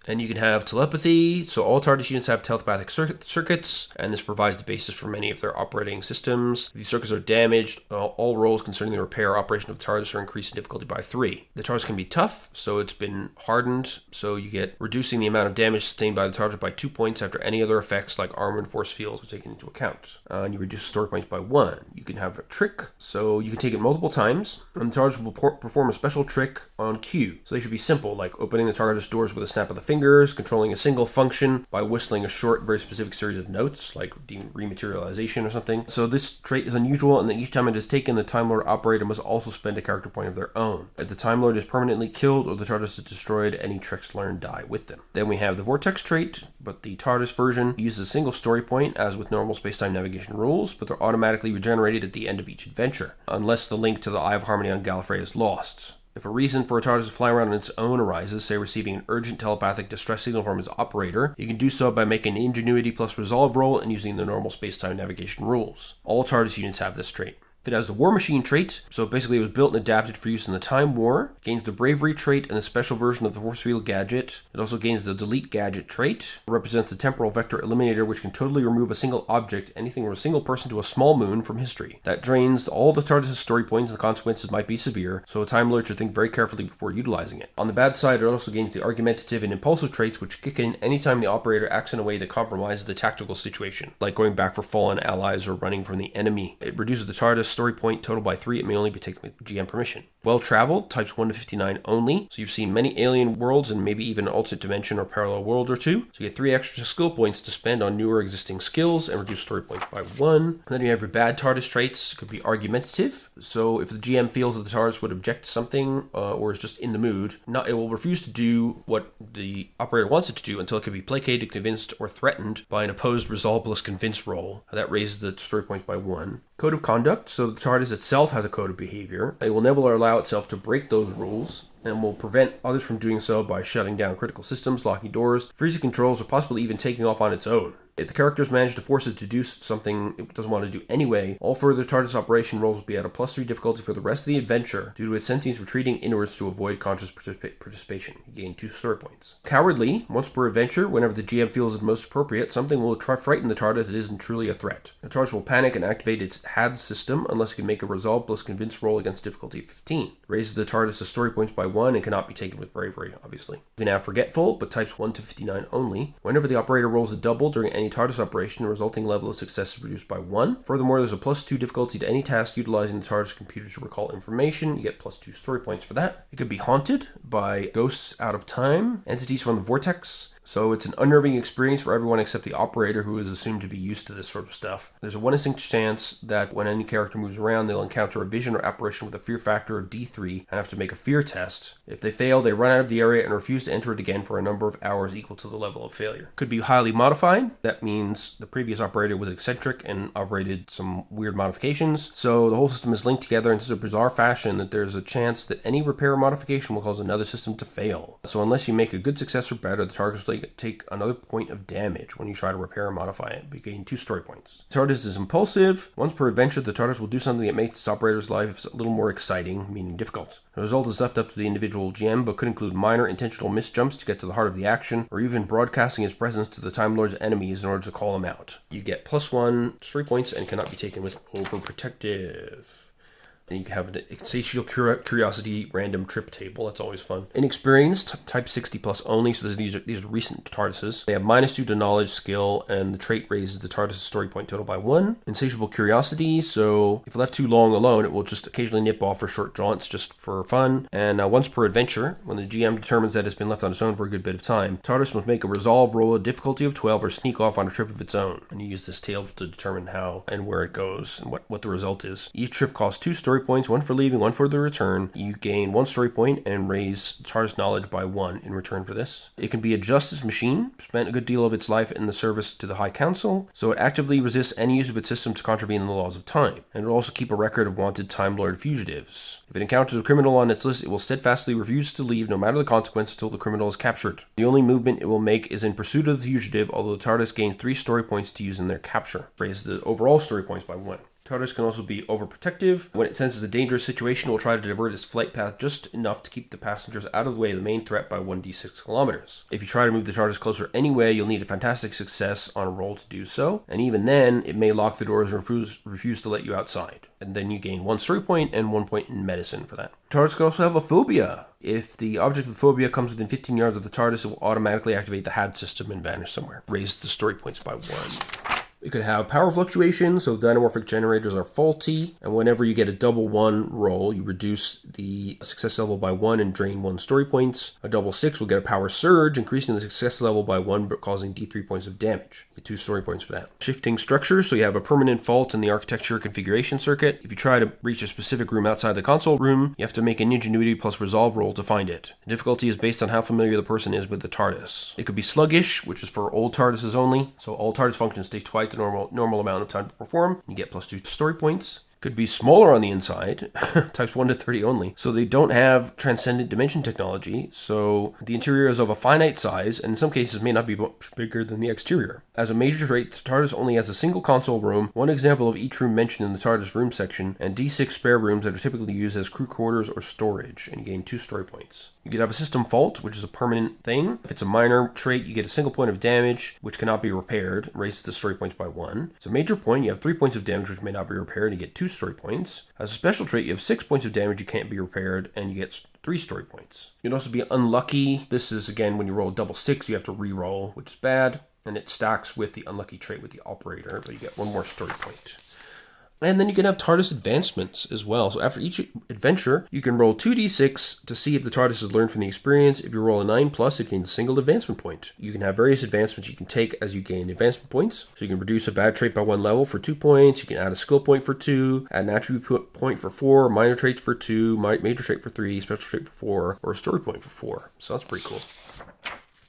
And you can have telepathy, so all TARDIS units have telepathic circuits, and this provides the basis for many of their operating systems. If these circuits are damaged, all rolls concerning the repair or operation of the TARDIS are increased in difficulty by 3. The TARDIS can be tough, so it's been hardened, so you get reducing the amount of damage sustained by the TARDIS by 2 points after any other effects like armor and force fields are taken into account. And you reduce story points by 1. You can have a trick, so you can take it multiple times, and the TARDIS will perform a special trick on cue. So they should be simple, like opening the TARDIS doors with a snap of the fingers, controlling a single function by whistling a short, very specific series of notes, like rematerialization or something. So this trait is unusual, and that each time it is taken, the Time Lord operator must also spend a character point of their own. If the Time Lord is permanently killed or the TARDIS is destroyed, any tricks learned die with them. Then we have the Vortex trait, but the TARDIS version uses a single story point, as with normal space-time navigation rules, but they're automatically regenerated at the end of each adventure, unless the link to the Eye of Harmony on Gallifrey is lost. If a reason for a TARDIS to fly around on its own arises, say receiving an urgent telepathic distress signal from its operator, you can do so by making an Ingenuity plus Resolve roll and using the normal space-time navigation rules. All TARDIS units have this trait. It has the War Machine trait, so basically it was built and adapted for use in the Time War. It gains the Bravery trait and a special version of the Force Field gadget. It also gains the Delete gadget trait. It represents the Temporal Vector Eliminator, which can totally remove a single object, anything from a single person to a small moon, from history. That drains all the TARDIS' story points, and the consequences might be severe, so a Time Lord should think very carefully before utilizing it. On the bad side, it also gains the Argumentative and Impulsive traits, which kick in anytime the operator acts in a way that compromises the tactical situation, like going back for fallen allies or running from the enemy. It reduces the TARDIS story point total by 3. It may only be taken with GM permission. Well-traveled, types 1 to 59 only, so you've seen many alien worlds and maybe even an alternate dimension or parallel world or two. So you get 3 extra skill points to spend on newer existing skills and reduce story points by 1. And then you have your bad TARDIS traits. It could be argumentative. So if the GM feels that the TARDIS would object to something or is just in the mood, it will refuse to do what the operator wants it to do until it can be placated, convinced, or threatened by an opposed Resolve plus Convince roll. That raises the story points by 1. Code of conduct. So the TARDIS itself has a code of behavior. It will never allow itself to break those rules, and will prevent others from doing so by shutting down critical systems, locking doors, freezing controls, or possibly even taking off on its own. If the characters manage to force it to do something it doesn't want to do anyway, all further TARDIS operation rolls will be at a +3 difficulty for the rest of the adventure due to its sentience retreating inwards to avoid conscious participation. You gain 2 story points. Cowardly. Once per adventure, whenever the GM feels it most appropriate, something will frighten the TARDIS that isn't truly a threat. The TARDIS will panic and activate its HAD system unless it can make a Resolve plus Convince roll against difficulty 15. Raises the TARDIS' story points by 1 and cannot be taken with Bravery, obviously. You can have Forgetful, but types 1 to 59 only. Whenever the operator rolls a double during any TARDIS operation, the resulting level of success is reduced by 1. Furthermore, there's a +2 difficulty to any task utilizing the TARDIS computer to recall information. You get +2 story points for that. It could be haunted by ghosts out of time, entities from the vortex. So it's an unnerving experience for everyone except the operator, who is assumed to be used to this sort of stuff. There's a 1 in 6 chance that when any character moves around, they'll encounter a vision or apparition with a fear factor of D3 and have to make a fear test. If they fail, they run out of the area and refuse to enter it again for a number of hours equal to the level of failure. Could be highly modified. That means the previous operator was eccentric and operated some weird modifications. So the whole system is linked together in such a bizarre fashion that there's a chance that any repair or modification will cause another system to fail. So unless you make a good success or better, the TARDIS will take another point of damage when you try to repair or modify it. You gain 2 story points. The TARDIS is impulsive. Once per adventure, the TARDIS will do something that makes its operator's life a little more exciting, meaning difficult. The result is left up to the individual GM, but could include minor intentional misjumps to get to the heart of the action, or even broadcasting his presence to the Time Lord's enemies in order to call him out. You get +1 story points and cannot be taken with Overprotective. And you can have an insatiable curiosity random trip table. That's always fun. Inexperienced, type 60 plus only. So these are recent TARDISes. They have -2 to knowledge skill, and the trait raises the TARDIS story point total by 1. Insatiable curiosity. So if left too long alone, it will just occasionally nip off for short jaunts just for fun. And once per adventure, when the GM determines that it's been left on its own for a good bit of time, TARDIS must make a Resolve roll, a difficulty of 12, or sneak off on a trip of its own. And you use this table to determine how and where it goes and what the result is. Each trip costs 2 story points, 1 for leaving, 1 for the return. You gain 1 story point and raise TARDIS knowledge by 1 in return for this. It can be a justice machine, spent a good deal of its life in the service to the High Council, so it actively resists any use of its system to contravene the laws of time. And it will also keep a record of wanted Time Lord fugitives. If it encounters a criminal on its list, it will steadfastly refuse to leave no matter the consequence until the criminal is captured. The only movement it will make is in pursuit of the fugitive, although the TARDIS gains 3 story points to use in their capture. Raises the overall story points by 1. TARDIS can also be overprotective. When it senses a dangerous situation, it will try to divert its flight path just enough to keep the passengers out of the way of the main threat by 1d6 kilometers. If you try to move the TARDIS closer anyway, you'll need a fantastic success on a roll to do so, and even then, it may lock the doors and refuse to let you outside. And then you gain 1 story point and 1 point in medicine for that. TARDIS can also have a phobia. If the object of the phobia comes within 15 yards of the TARDIS, it will automatically activate the HAD system and vanish somewhere. Raise the story points by 1. It could have power fluctuations, so dynamorphic generators are faulty, and whenever you get a double 1 roll, you reduce the success level by 1 and drain 1 story points. A double 6 will get a power surge, increasing the success level by 1 but causing D3 points of damage. You get 2 story points for that. Shifting structure, so you have a permanent fault in the architecture configuration circuit. If you try to reach a specific room outside the console room, you have to make an ingenuity plus resolve roll to find it. The difficulty is based on how familiar the person is with the TARDIS. It could be sluggish, which is for old TARDISes only, so all TARDIS functions take twice the normal amount of time to perform. You get plus 2 story points. Could be smaller on the inside, types 1 to 30 only. So they don't have transcendent dimension technology, so the interior is of a finite size, and in some cases may not be much bigger than the exterior. As a major trait, the TARDIS only has a single console room, one example of each room mentioned in the TARDIS room section, and D6 spare rooms that are typically used as crew quarters or storage, and you gain 2 story points. You could have a system fault, which is a permanent thing. If it's a minor trait, you get a single point of damage, which cannot be repaired, raises the story points by 1. It's a major point, you have 3 points of damage, which may not be repaired, and you get 2 story points. As a special trait, you have 6 points of damage, you can't be repaired, and you get 3 story points. You'd also be unlucky. This is, again, when you roll a double 6, you have to re-roll, which is bad, and it stacks with the unlucky trait with the operator, but you get 1 more story point. And then you can have TARDIS advancements as well. So after each adventure, you can roll 2d6 to see if the TARDIS has learned from the experience. If you roll a 9+, it gains a single advancement point. You can have various advancements you can take as you gain advancement points. So you can reduce a bad trait by 1 level for 2 points. You can add a skill point for 2, add an attribute point for 4, minor traits for 2, major trait for 3, special trait for 4, or a story point for 4. So that's pretty cool.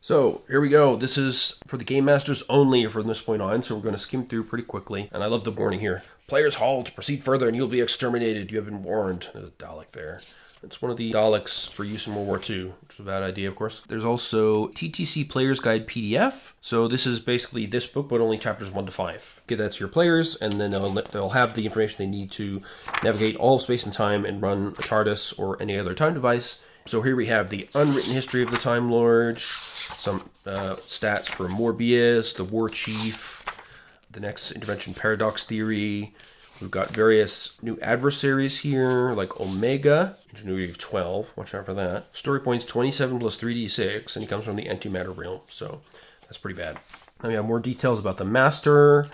So here we go. This is for the Game Masters only from this point on, so we're going to skim through pretty quickly. And I love the warning here. Players halt, proceed further and you'll be exterminated. You have been warned. There's a Dalek there. It's one of the Daleks for use in World War II, which is a bad idea, of course. There's also TTC Player's Guide PDF. So this is basically this book, but only chapters 1 to 5. Give that to your players, and then they'll have the information they need to navigate all of space and time and run a TARDIS or any other time device. So here we have the unwritten history of the Time Lord, some stats for Morbius, the War Chief, the next intervention paradox theory. We've got various new adversaries here, like Omega, ingenuity of 12, watch out for that. Story points 27 plus 3d6, and he comes from the antimatter realm, so that's pretty bad. Now we have more details about the Master.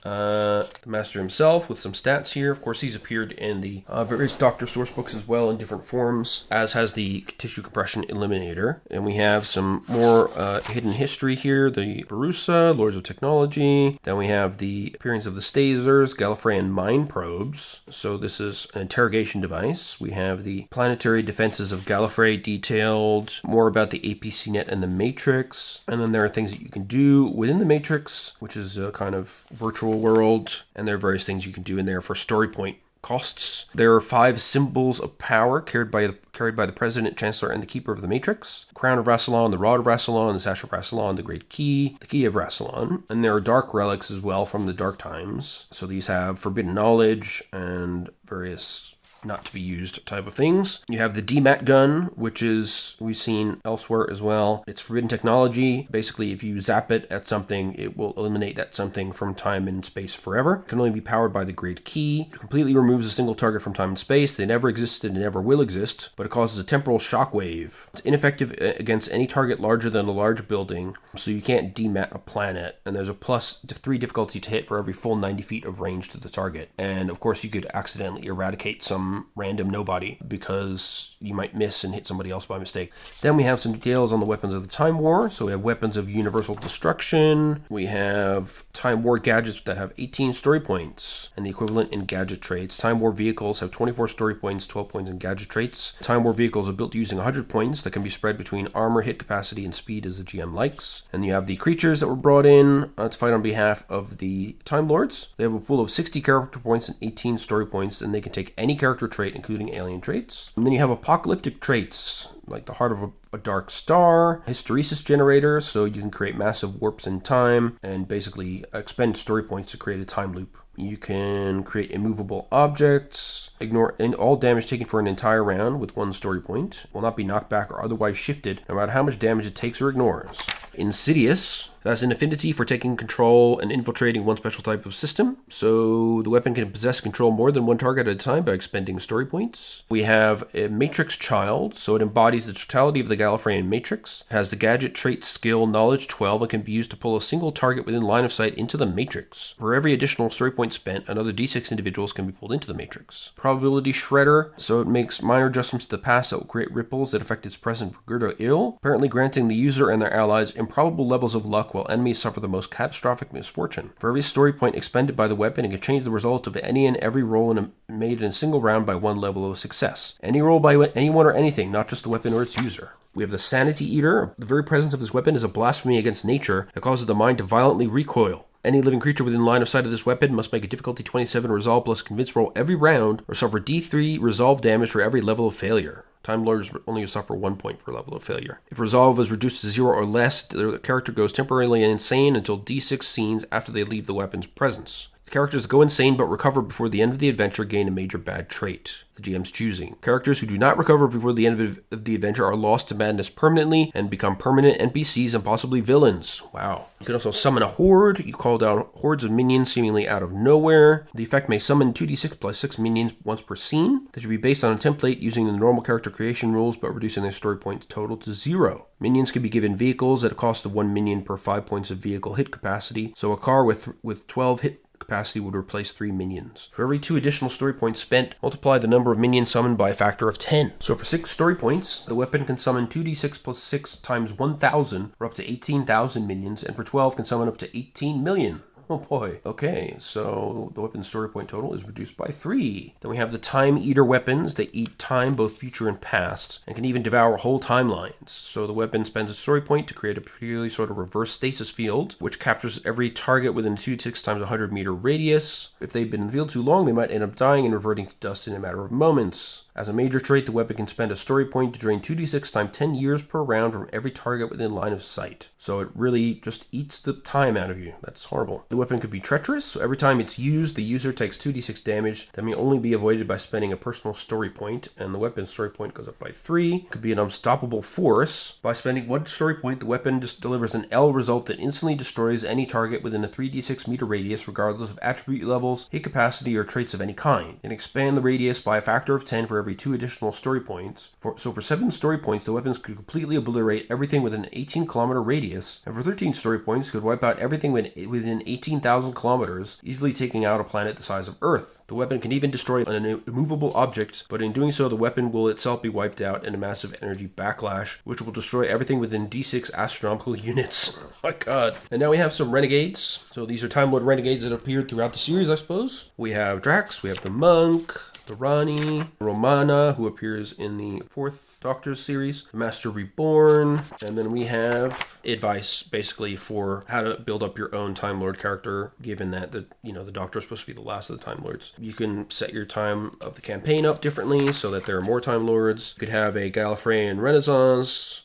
The Master himself with some stats here. Of course, he's appeared in the various Doctor source books as well in different forms, as has the Tissue Compression Eliminator. And we have some more hidden history here. The Barusa, Lords of Technology. Then we have the appearance of the Stasers, Gallifreyan Mind Probes. So this is an interrogation device. We have the planetary defenses of Gallifrey detailed, more about the APC net and the Matrix. And then there are things that you can do within the Matrix, which is a kind of virtual world, and there are various things you can do in there for story point costs. There are 5 symbols of power carried by the President, Chancellor, and the Keeper of the Matrix. The Crown of Rassilon, the Rod of Rassilon, the Sash of Rassilon, the Great Key, the Key of Rassilon. And there are dark relics as well from the Dark Times. So these have forbidden knowledge and various not to be used type of things. You have the DMAT gun, which is we've seen elsewhere as well. It's forbidden technology. Basically, if you zap it at something, it will eliminate that something from time and space forever. It can only be powered by the Great Key. It completely removes a single target from time and space. They never existed and never will exist, but it causes a temporal shockwave. It's ineffective against any target larger than a large building, so you can't DMAT a planet, and there's a +3 difficulty to hit for every full 90 feet of range to the target. And of course, you could accidentally eradicate some random nobody because you might miss and hit somebody else by mistake. Then we have some details on the weapons of the Time War. So we have weapons of universal destruction. We have Time War gadgets that have 18 story points and the equivalent in gadget traits. Time War vehicles have 24 story points, 12 points in gadget traits. Time War vehicles are built using 100 points that can be spread between armor, hit capacity, and speed as the GM likes. And you have the creatures that were brought in to fight on behalf of the Time Lords. They have a pool of 60 character points and 18 story points, and they can take any character trait, including alien traits. And then you have apocalyptic traits, like the Heart of a Dark Star, Hysteresis Generator, so you can create massive warps in time and basically expend story points to create a time loop. You can create immovable objects, ignore all damage taken for an entire round with 1 story point, will not be knocked back or otherwise shifted, no matter how much damage it takes or ignores. Insidious It has an affinity for taking control and infiltrating one special type of system, so the weapon can possess control more than one target at a time by expending story points. We have a Matrix Child, so it embodies the totality of the Gallifreyan Matrix. It has the gadget trait skill Knowledge 12 and can be used to pull a single target within line of sight into the Matrix. For every additional story point spent, another D6 individuals can be pulled into the Matrix. Probability Shredder, so it makes minor adjustments to the past that will create ripples that affect its present for good or ill, apparently granting the user and their allies improbable levels of luck while enemies suffer the most catastrophic misfortune. For every story point expended by the weapon, it can change the result of any and every roll made in a single round by one level of success. Any roll by anyone or anything, not just the weapon or its user. We have the Sanity Eater. The very presence of this weapon is a blasphemy against nature that causes the mind to violently recoil. Any living creature within line of sight of this weapon must make a difficulty 27 resolve plus convince roll every round or suffer D3 resolve damage for every level of failure. Time Lords only suffer 1 point per level of failure. If resolve is reduced to 0 or less, the character goes temporarily insane until D6 scenes after they leave the weapon's presence. Characters that go insane but recover before the end of the adventure gain a major bad trait, the GM's choosing. Characters who do not recover before the end of the adventure are lost to madness permanently and become permanent NPCs and possibly villains. Wow. You can also summon a horde. You call down hordes of minions seemingly out of nowhere. The effect may summon 2d6 plus 6 minions once per scene. This should be based on a template using the normal character creation rules but reducing their story points total to 0. Minions can be given vehicles at a cost of 1 minion per 5 points of vehicle hit capacity, so a car with 12 hit capacity would replace 3 minions. For every 2 additional story points spent, multiply the number of minions summoned by a factor of 10. So for 6 story points, the weapon can summon 2d6 plus 6 times 1,000 for up to 18,000 minions, and for 12 can summon up to 18 million. Oh boy. Okay, so the weapon's story point total is reduced by 3. Then we have the Time Eater weapons. They eat time, both future and past, and can even devour whole timelines. So the weapon spends a story point to create a peculiarly sort of reverse stasis field, which captures every target within a 2d6 times 100 meter radius. If they've been in the field too long, they might end up dying and reverting to dust in a matter of moments. As a major trait, the weapon can spend a story point to drain 2d6 times 10 years per round from every target within line of sight. So it really just eats the time out of you. That's horrible. The weapon could be treacherous, so every time it's used, the user takes 2d6 damage that may only be avoided by spending a personal story point, and the weapon's story point goes up by 3. It could be an unstoppable force. By spending 1 story point, the weapon just delivers an L result that instantly destroys any target within a 3d6 meter radius, regardless of attribute levels, hit capacity, or traits of any kind. And expand the radius by a factor of 10 for every 2 additional story points. So for 7 story points, the weapons could completely obliterate everything within an 18 kilometer radius, and for 13 story points, could wipe out everything within 18,000 kilometers, easily taking out a planet the size of Earth. The weapon can even destroy an immovable object, but in doing so, the weapon will itself be wiped out in a massive energy backlash, which will destroy everything within D6 astronomical units. Oh my god. And now we have some renegades. So these are Time Lord renegades that appeared throughout the series, I suppose. We have Drax, we have the Monk, the Rani, Romana, who appears in the 4th Doctor's series, the Master Reborn, and then we have advice basically for how to build up your own Time Lord character, given that the Doctor is supposed to be the last of the Time Lords. You can set your time of the campaign up differently so that there are more Time Lords. You could have a Gallifreyan Renaissance.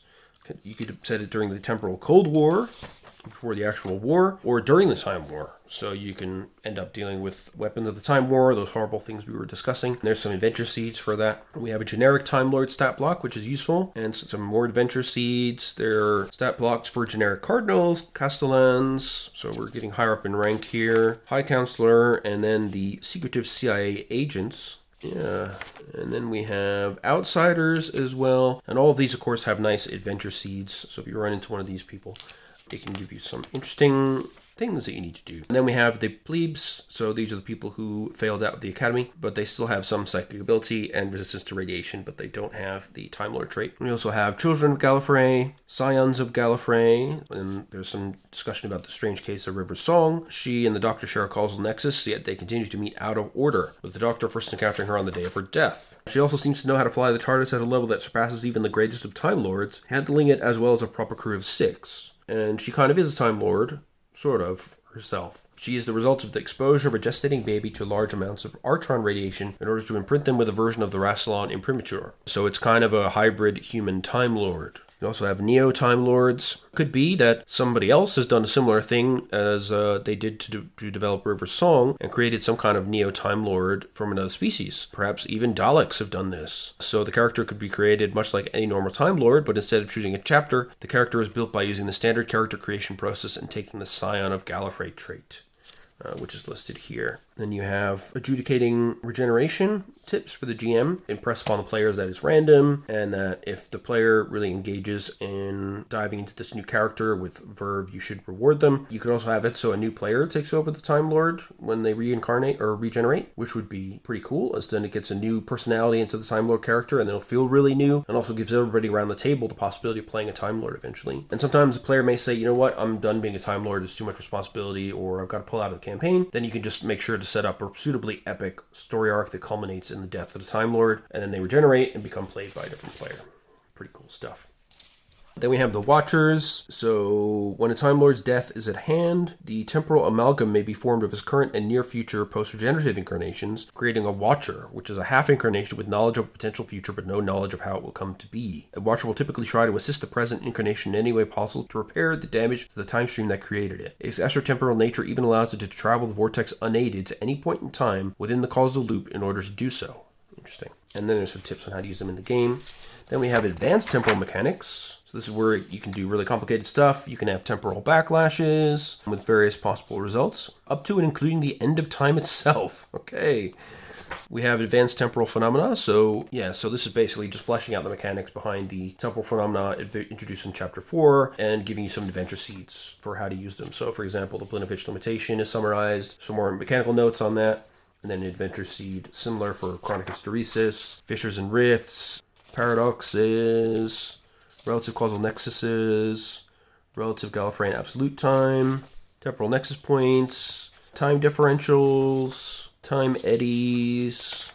You could set it during the Temporal Cold War, before the actual war, or during the Time War. So you can end up dealing with weapons of the Time War, those horrible things we were discussing. And there's some adventure seeds for that. We have a generic Time Lord stat block, which is useful, and some more adventure seeds. There are stat blocks for generic Cardinals, Castellans, so we're getting higher up in rank here, High Counselor, and then the secretive CIA agents. Yeah, and then we have Outsiders as well. And all of these, of course, have nice adventure seeds. So if you run into one of these people, it can give you some interesting things that you need to do. And then we have the plebes. So these are the people who failed out of the academy, but they still have some psychic ability and resistance to radiation, but they don't have the Time Lord trait. We also have Children of Gallifrey, Scions of Gallifrey, and there's some discussion about the strange case of River Song. She and the Doctor share a causal nexus, yet they continue to meet out of order, with the Doctor first encountering her on the day of her death. She also seems to know how to fly the TARDIS at a level that surpasses even the greatest of Time Lords, handling it as well as a proper crew of 6. And she kind of is a Time Lord, sort of, herself. She is the result of the exposure of a gestating baby to large amounts of Artron radiation in order to imprint them with a version of the Rassilon imprimatur. So it's kind of a hybrid human Time Lord. You also have Neo Time Lords. Could be that somebody else has done a similar thing as they did to develop River's Song and created some kind of Neo Time Lord from another species. Perhaps even Daleks have done this. So the character could be created much like any normal Time Lord, but instead of choosing a chapter, the character is built by using the standard character creation process and taking the Scion of Gallifrey trait, which is listed here. Then you have adjudicating regeneration tips for the GM. Impress upon the players that it's random, and that if the player really engages in diving into this new character with verve, you should reward them. You could also have it so a new player takes over the Time Lord when they reincarnate or regenerate, which would be pretty cool, as then it gets a new personality into the Time Lord character, and it'll feel really new, and also gives everybody around the table the possibility of playing a Time Lord eventually. And sometimes the player may say, you know what, I'm done being a Time Lord, it's too much responsibility, or I've got to pull out of the campaign. Then you can just make sure to set up a suitably epic story arc that culminates in the death of the Time Lord, and then they regenerate and become played by a different player. Pretty cool stuff. Then we have the Watchers. So when a Time Lord's death is at hand, the temporal amalgam may be formed of his current and near future post-regenerative incarnations, creating a Watcher, which is a half incarnation with knowledge of a potential future but no knowledge of how it will come to be. A Watcher will typically try to assist the present incarnation in any way possible to repair the damage to the time stream that created it. Its extratemporal nature even allows it to travel the vortex unaided to any point in time within the causal loop in order to do so. Interesting. And then there's some tips on how to use them in the game. Then we have advanced temporal mechanics. So this is where you can do really complicated stuff. You can have temporal backlashes with various possible results, up to and including the end of time itself. Okay. We have advanced temporal phenomena. So this is basically just fleshing out the mechanics behind the temporal phenomena introduced in Chapter 4 and giving you some adventure seeds for how to use them. So, for example, the Blinovitch limitation is summarized. Some more mechanical notes on that. And then an adventure seed similar for chronic hysteresis, fissures and rifts, paradoxes, relative causal nexuses, relative Gallifreyan absolute time, temporal nexus points, time differentials, time eddies,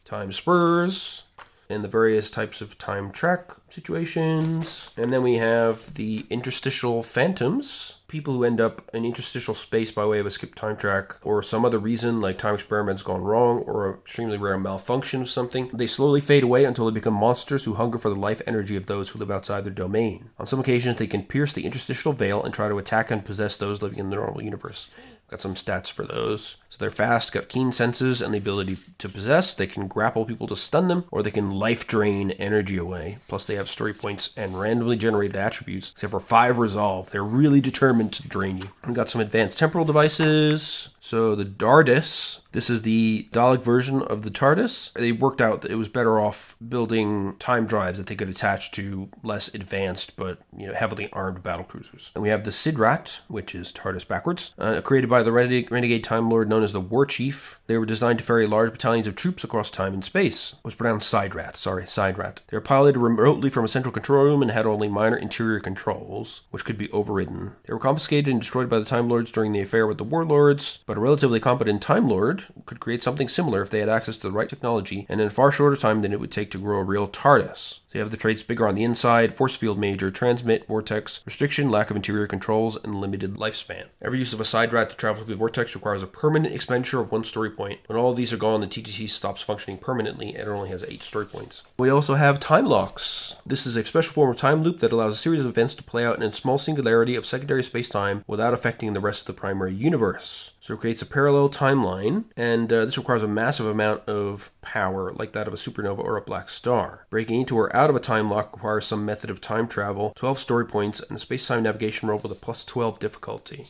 time spurs, and the various types of time track situations. And then we have the interstitial phantoms, people who end up in interstitial space by way of a skipped time track or some other reason like time experiment's gone wrong or an extremely rare malfunction of something. They slowly fade away until they become monsters who hunger for the life energy of those who live outside their domain. On some occasions they can pierce the interstitial veil and try to attack and possess those living in the normal universe. Got some stats for those. So they're fast, got keen senses, and the ability to possess. They can grapple people to stun them, or they can life drain energy away. Plus they have story points and randomly generated attributes. Except for 5 resolve. They're really determined to drain you. We got some advanced temporal devices. So the TARDIS, this is the Dalek version of the TARDIS. They worked out that it was better off building time drives that they could attach to less advanced but heavily armed battlecruisers. And we have the Sidrat, which is TARDIS backwards, created by the renegade Time Lord known as the War Chief. They were designed to ferry large battalions of troops across time and space. It was pronounced Sidrat. They were piloted remotely from a central control room and had only minor interior controls, which could be overridden. They were confiscated and destroyed by the Time Lords during the affair with the Warlords, but a relatively competent Time Lord could create something similar if they had access to the right technology and in a far shorter time than it would take to grow a real TARDIS. So you have the traits bigger on the inside, force field major, transmit, vortex, restriction, lack of interior controls, and limited lifespan. Every use of a Sidrat to travel through the vortex requires a permanent expenditure of 1 story point. When all of these are gone, the TTC stops functioning permanently and it only has 8 story points. We also have time locks. This is a special form of time loop that allows a series of events to play out in a small singularity of secondary space-time without affecting the rest of the primary universe. So it creates a parallel timeline, and this requires a massive amount of power, like that of a supernova or a black star. Breaking into or out of a time lock requires some method of time travel, 12 story points, and a space-time navigation roll with a plus 12 difficulty.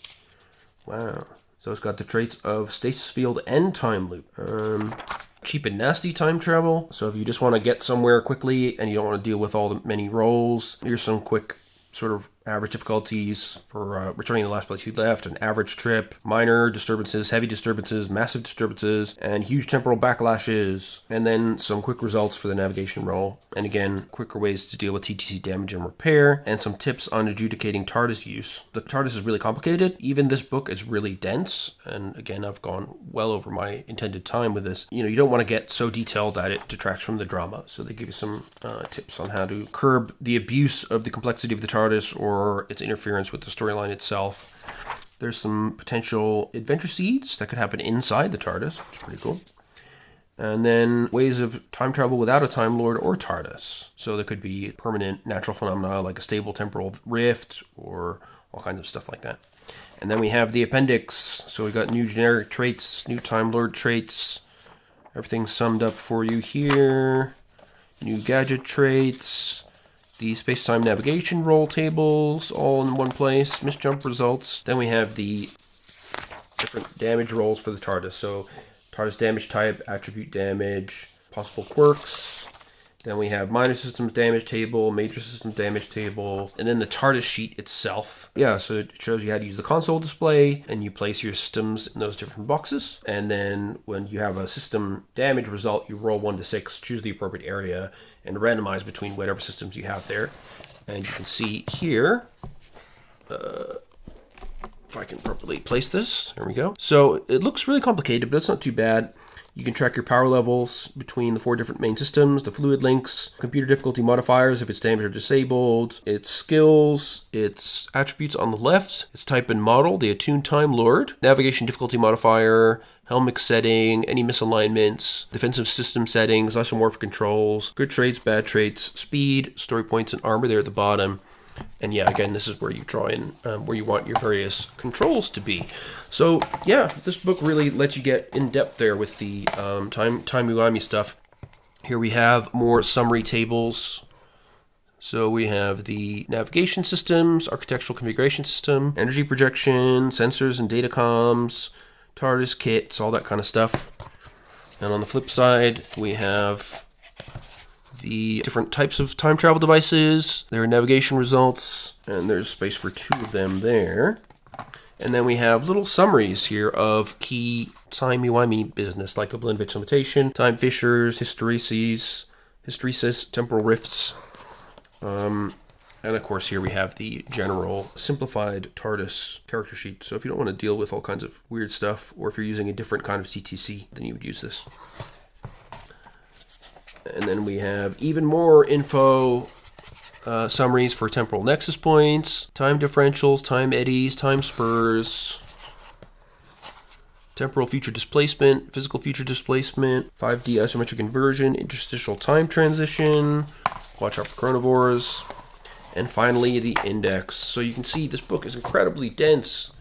Wow. So it's got the traits of stasis field and time loop. Cheap and nasty time travel. So if you just want to get somewhere quickly and you don't want to deal with all the many rolls, here's some quick sort of average difficulties for returning to the last place you left, an average trip, minor disturbances, heavy disturbances, massive disturbances, and huge temporal backlashes, and then some quick results for the navigation roll, and again, quicker ways to deal with TTC damage and repair, and some tips on adjudicating TARDIS use. The TARDIS is really complicated. Even this book is really dense, and again, I've gone well over my intended time with this. You don't want to get so detailed that it detracts from the drama, so they give you some tips on how to curb the abuse of the complexity of the TARDIS or its interference with the storyline itself. There's some potential adventure seeds that could happen inside the TARDIS, which is pretty cool. And then ways of time travel without a Time Lord or TARDIS. So there could be permanent natural phenomena like a stable temporal rift or all kinds of stuff like that. And then we have the appendix. So we got new generic traits, new Time Lord traits. Everything's summed up for you here. New gadget traits. The space-time navigation roll tables all in one place. Misjump results. Then we have the different damage rolls for the TARDIS. So TARDIS damage type, attribute damage, possible quirks. Then we have minor systems damage table, major systems damage table, and then the TARDIS sheet itself. Yeah, so it shows you how to use the console display, and you place your systems in those different boxes. And then when you have a system damage result, you roll 1 to 6, choose the appropriate area, and randomize between whatever systems you have there. And you can see here, if I can properly place this, there we go. So it looks really complicated, but it's not too bad. You can track your power levels between the 4 different main systems, the fluid links, computer difficulty modifiers if it's damaged or disabled, its skills, its attributes on the left, its type and model, the attuned Time Lord, navigation difficulty modifier, helmet setting, any misalignments, defensive system settings, isomorphic controls, good traits, bad traits, speed, story points, and armor there at the bottom. And yeah, again, this is where you draw in where you want your various controls to be. So yeah, this book really lets you get in depth there with the timey-wimey stuff. Here we have more summary tables. So we have the navigation systems, architectural configuration system, energy projection, sensors and datacomms, TARDIS kits, all that kind of stuff. And on the flip side, we have the different types of time travel devices, their navigation results, and there's space for 2 of them there. And then we have little summaries here of key timey-wimey business, like the Blinovitch limitation, time fissures, hysteresis, temporal rifts. And of course here we have the general simplified TARDIS character sheet. So if you don't want to deal with all kinds of weird stuff, or if you're using a different kind of CTC, then you would use this. And then we have even more info summaries for temporal nexus points, time differentials, time eddies, time spurs, temporal future displacement, physical future displacement, 5D isometric inversion, interstitial time transition, watch out for chronovores, and finally the index. So you can see this book is incredibly dense,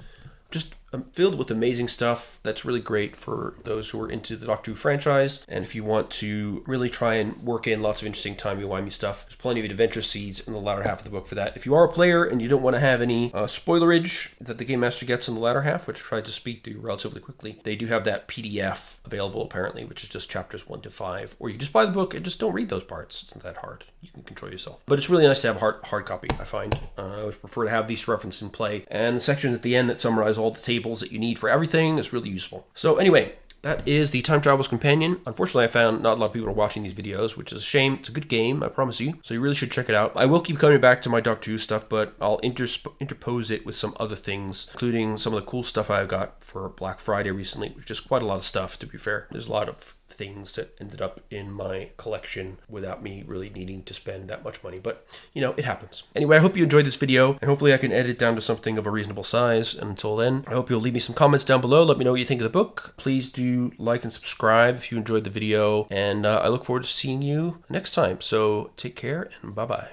just filled with amazing stuff that's really great for those who are into the Doctor Who franchise. And if you want to really try and work in lots of interesting timey-wimey stuff, there's plenty of adventure seeds in the latter half of the book for that. If you are a player and you don't want to have any spoilerage that the Game Master gets in the latter half, which I tried to speak to relatively quickly, they do have that PDF available apparently, which is just chapters 1 to 5. Or you can just buy the book and just don't read those parts. It's not that hard. You can control yourself. But it's really nice to have a hard copy, I find. I always prefer to have these referenced in play. And the sections at the end that summarize all the tables that you need for everything is really useful. So anyway, that is the Time Traveler's Companion. Unfortunately, I found not a lot of people are watching these videos, which is a shame. It's a good game, I promise you. So you really should check it out. I will keep coming back to my Doctor Who stuff, but I'll interpose it with some other things, including some of the cool stuff I got for Black Friday recently, which is quite a lot of stuff, to be fair. There's a lot of things that ended up in my collection without me really needing to spend that much money, but you know, it happens. Anyway, I hope you enjoyed this video, and hopefully I can edit it down to something of a reasonable size. And until then, I hope you'll leave me some comments down below. Let me know what you think of the book. Please do like and subscribe if you enjoyed the video, and I look forward to seeing you next time. So take care, and bye-bye.